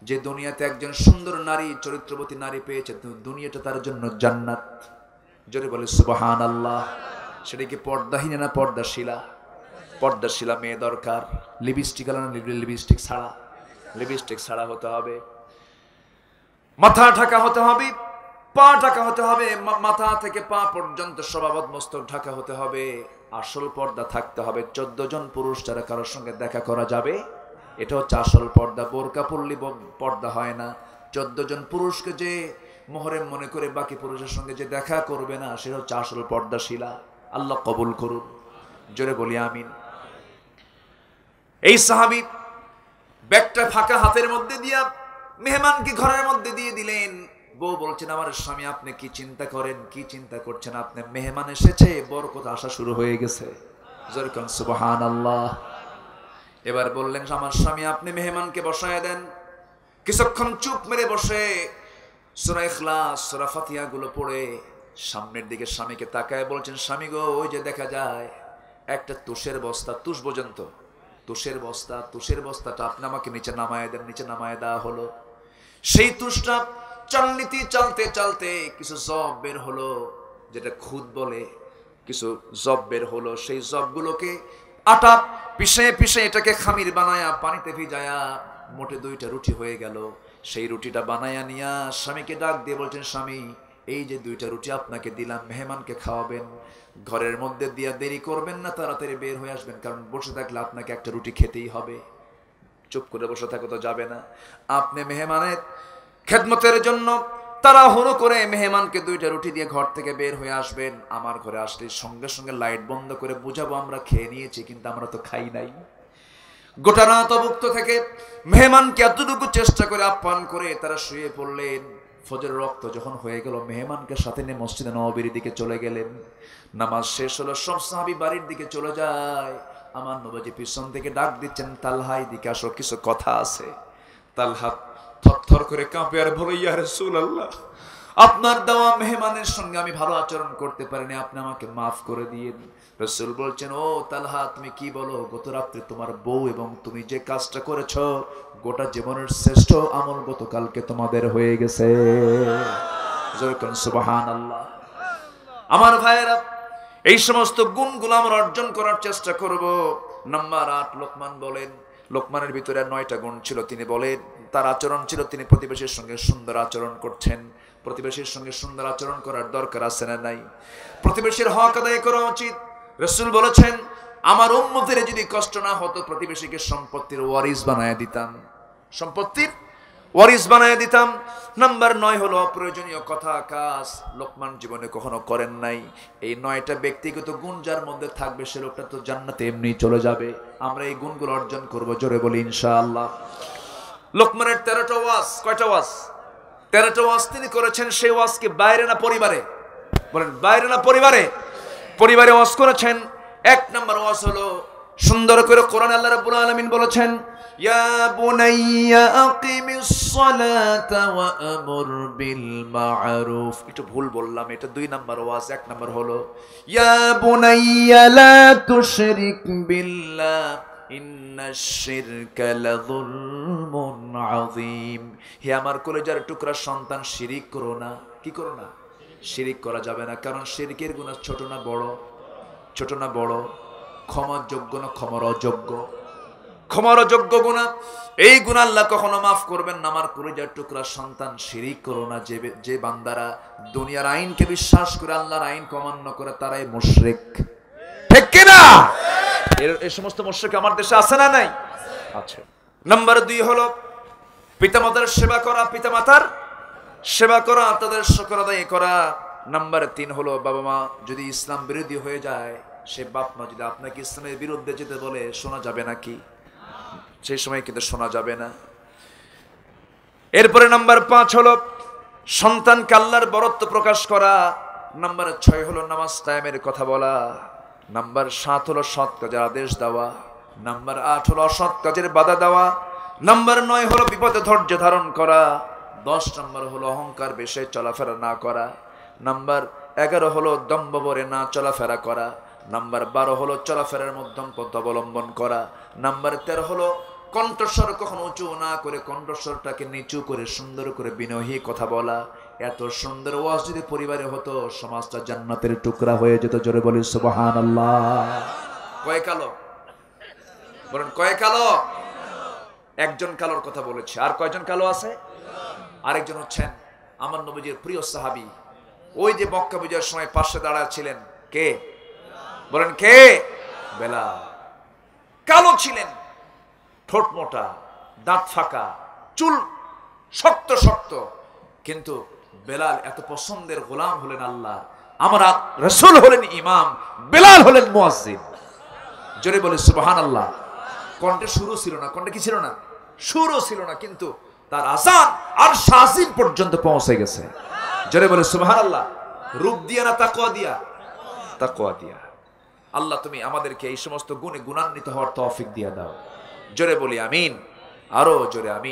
যে দুনিয়াতে একজন সুন্দর নারী, চরিত্রবতী নারী পেয়েছে, দুনিয়াটা তার জন্য জান্নাত। জোরে বলে সুবহানাল্লাহ। সেটা কি পর্দাহীন না পর্দাশীলা? পর্দাশীলা মেয়ে দরকার। লিপস্টিক না লিপস্টিক ছাড়া? লিপস্টিক ছাড়া হতে হবে। মাথা ঢাকা হতে হবে, পা ঢাকা হতে হবে, মাথা থেকে পা পর্যন্ত স্বভাবত মস্তক ঢাকা হতে হবে। আসল পর্দা থাকতে হবে। 14 জন পুরুষ যারা কারোর সঙ্গে দেখা করা যাবে, এটা হচ্ছে আসল পর্দা। বোরকা পরলে পর্দা হয় না। 14 জন পুরুষকে যে মোহরেম মনে করে বাকি পুরুষের সঙ্গে যে দেখা করবে না, সেটা হচ্ছে আসল পর্দাশীলা। আল্লাহ কবুল করুন। জোরে বলি আমিন। এই সাহাবী ব্যাগটা ফাঁকা হাতের মধ্যে দিয়া মেহমানকে ঘরের মধ্যে দিয়ে দিলেন। বউ বলছেন, আমার স্বামী আপনি কি চিন্তা করেন, কি চিন্তা করছেন? আপনি মেহমান এসেছে, বরকত আসা শুরু হয়ে গেছে। জোরে কোন সুবহানাল্লাহ। এবার বললেন, আমার স্বামী আপনি মেহমানকে বসায় দেন। কিছুক্ষণ চুপ মেরে বসে সূরা ইখলাস, সূরা ফাতিহা গুলো পড়ে সামনের দিকে স্বামীকে তাকায় বলছেন, স্বামী গো, ওই যে দেখা যায় একটা তুষের বস্তা, তুষ পর্যন্ত তুষের বস্তা, তুষের বস্তাটা আপনি আমাকে নিচে নামায় দেন। নিচে নামায় দেওয়া হলো। সেই তুষটা চালনীতি চালতে চালতে কিছু জব বের হলো, যেটা খুদ বলে, কিছু জব বের হলো। সেই জবগুলোকে আটা পিষে পিষে এটাকে খামির বানায়া পানিতে ভিজায়া মোটে 2টা রুটি হয়ে গেল। সেই রুটিটা বানায়া নিয়া স্বামীকে ডাক দিয়ে বলছেন, স্বামী এই যে 2টা রুটি আপনাকে দিলাম, মেহমানকে খাওয়াবেন। ঘরের মধ্যে দিয়া দেরি করবেন না, তাড়াতাড়ি বের হয়ে আসবেন, কারণ বসে থাকলে আপনাকে একটা রুটি খেতেই হবে। চুপ করে বসে থাকো তো যাবে না। আপনি মেহমানের খেদমতের জন্য তাড়াহুড়ো করে মেহমানকে 2টা রুটি দিয়ে ঘর থেকে বের হয়ে আসবেন। আমার ঘরে আসলে সঙ্গে সঙ্গে লাইট বন্ধ করে বুঝাবো আমরা খেয়ে নিয়েছি, কিন্তু আমরা তো খাই নাই। গোটা রাত অভুক্ত থেকে মেহমানকে এতটুকু চেষ্টা করে আপ্যায়ন করে তারা শুয়ে পড়লেন। ফজরের রক্ত যখন হয়ে গেল, মেহমানকে সাথে নিয়ে মসজিদে নববীর দিকে চলে গেলেন। নামাজ শেষ হলো, সব সাহাবী বাড়ির দিকে চলে যায়। আমার নবীজি পিছন থেকে ডাক দিচ্ছেন, তালহা এদিকে আসো, কিছু কথা আছে। তালহা থরথর করে কাঁপে আর বলে, ইয়া রাসূলুল্লাহ, আপনার দেওয়া মেহমানের সঙ্গে আমি ভালো আচরণ করতে পারিনি, আপনি আমাকে মাফ করে দিয়েন। রাসূল বলছেন, ও তালহা তুমি কি বলো, গত রাত্রে তোমার বউ এবং তুমি যে কাজটা করেছো গোটা জীবনের শ্রেষ্ঠ আমল গতকালকে তোমাদের হয়ে গেছে। সুবহানাল্লাহ। আমার ভাইয়েরা, এই সমস্ত গুণগুলো আমরা অর্জন করার চেষ্টা করব। নাম্বার 8 লোকমান বলেন, লোকমানের ভিতরে 9টা গুণ ছিল। তিনি বলেন তার আচরণ ছিল তিনি প্রতিবেশীর সঙ্গে সুন্দর আচরণ করছেন। প্রতিবেশীর সঙ্গে সুন্দর আচরণ করার দরকার আছে না নাই? প্রতিবেশীর হক আদায় করা উচিত। রাসূল বলেছেন, আমার উম্মতের যদি কষ্ট না হতো প্রতিবেশীকে সম্পত্তির ওয়ারিস বানায় দিতাম, সম্পত্তির ওয়ারিস বানায় দিতাম। নাম্বার 9 হলো অপ্রয়োজনীয় কথা কাজ লোকমান জীবনে কখনো করেন নাই। এই 9টা ব্যক্তিগত গুণ যার মধ্যে থাকবে সে লোকটা তো জান্নাতে এমনি চলে যাবে। আমরা এই গুণগুলো অর্জন করব, জোরে বলি ইনশাআল্লাহ। লোকমানের 13টা ওয়াজ, কয়টা ওয়াজ? 13টা ওয়াজ তিনি করেছেন। সেই ওয়াজকে বাইরে না পরিবারে? বলেন বাইরে না পরিবারে? পরিবারে ওয়াজ করেছেন। 1 নম্বর ওয়াজ হলো সুন্দর করে কোরআন আল্লাহ রাব্বুল আলামিন বলেছেন, ইয়া বুনাইয়া আকিমিস সালাতা ওয়া আমুর বিল মা'রুফ। একটু ভুল বললাম, এটা 2 নম্বর ওয়াজ। 1 নম্বর হলো ইয়া বুনাইয়া লা তুশরিক বিল্লাহ ইন্নাশ শিরকা লাযুলমুন আযীম। হে আমার কলেজার টুকরা সন্তান, শিরিক করো না। কি করো না? শিরিক করা যাবে না, কারণ শিরকের গুনাহ ছোট না বড়? ছোট না বড়? ক্ষমার যোগ্য না ক্ষমার অযোগ্য? ক্ষমার অযোগ্য গুনাহ। এই গুনাহ আল্লাহ কখনো মাফ করবেন না। আমার কলিজার টুকরা সন্তান, শিরিক করো না। যে বান্দারা দুনিয়ার আইনকে বিশ্বাস করে আল্লাহর আইন অমান্য করে তারাই মুশরিক। ঠিক কি না? এই সমস্ত মুশরিক আমার দেশে আছে না নাই? আছে। নাম্বার 2 হলো পিতামাতার সেবা করা, পিতামাতার সেবা করা, তাদের শুকর আদায় করা। নাম্বার 3 হলো বাবা মা যদি ইসলাম বিরোধী হয়ে যায়, সে বাপ মা যদি আপনাকে ইসলামের বিরুদ্ধে যেতে বলে, শোনা যাবে নাকি? সেই সময় কিন্তু শোনা যাবে না। এরপরে নাম্বার 5 হলো সন্তানকে আল্লাহর বরত্ব প্রকাশ করা। নাম্বার 6 হলো নামাজ কায়েমের কথা বলা। নাম্বার 7 হলো সৎ কাজের আদেশ দেওয়া। নাম্বার 8 হলো অসৎ কাজের বাধা দেওয়া। নাম্বার 9 হলো বিপদে ধৈর্য ধারণ করা। 10 নম্বর হলো অহংকার বেশে চলাফেরা না করা। নাম্বার 11 হলো দম্ভ ভরে না চলাফেরা করা। নাম্বার 12 হলো চলাফেরার মধ্যম পথ অবলম্বন করা। নাম্বার 13 হলো কণ্ঠস্বর কখনো উঁচু না করে কণ্ঠস্বরটাকে নিচু করে সুন্দর করে বিনয়ী কথা বলা। এত সুন্দর ওয়াজ যদি পরিবারে হতো, সমাজটা জান্নাতের টুকরা হয়ে যেত। জোরে বলি সুবহানাল্লাহ। কয় কালো? বলেন কয় কালো? একজন কালোর কথা বলেছে। আর কয়জন কালো আছে? আরেকজন হচ্ছেন আমার নবীজির প্রিয় সাহাবী, ওই যে মক্কা বিজয়ের সময় পাশে দাঁড়ায় ছিলেন। কে? বলেন কে? বেলাল। কালো ছিলেন, ঠোঁট মোটা, দাঁত ফাঁকা, চুল শক্ত শক্ত, কিন্তু বেলাল এত পছন্দের গোলাম হলেন আল্লাহ। আমার রাসূল হলেন ইমাম, বেলাল হলেন মুয়াজ্জিন। জোরে বলে সুবহানাল্লাহ। কণ্ঠে সুরও ছিল না। কণ্ঠে কি ছিল না? সুরও ছিল না, কিন্তু তার আযান আর শাজিম পর্যন্ত পৌঁছে গেছে। জোরে বলে সুবহানাল্লাহ। রূপ দিয়া না তাকওয়া দিয়া? তাকওয়া দিয়া। আল্লাহ তুমি আমাদেরকে এই সমস্ত গুণে গুণান্বিত হওয়ার তৌফিক দিয়া দাও। জোরে বলি আমিন। আরো জোরে আমিন।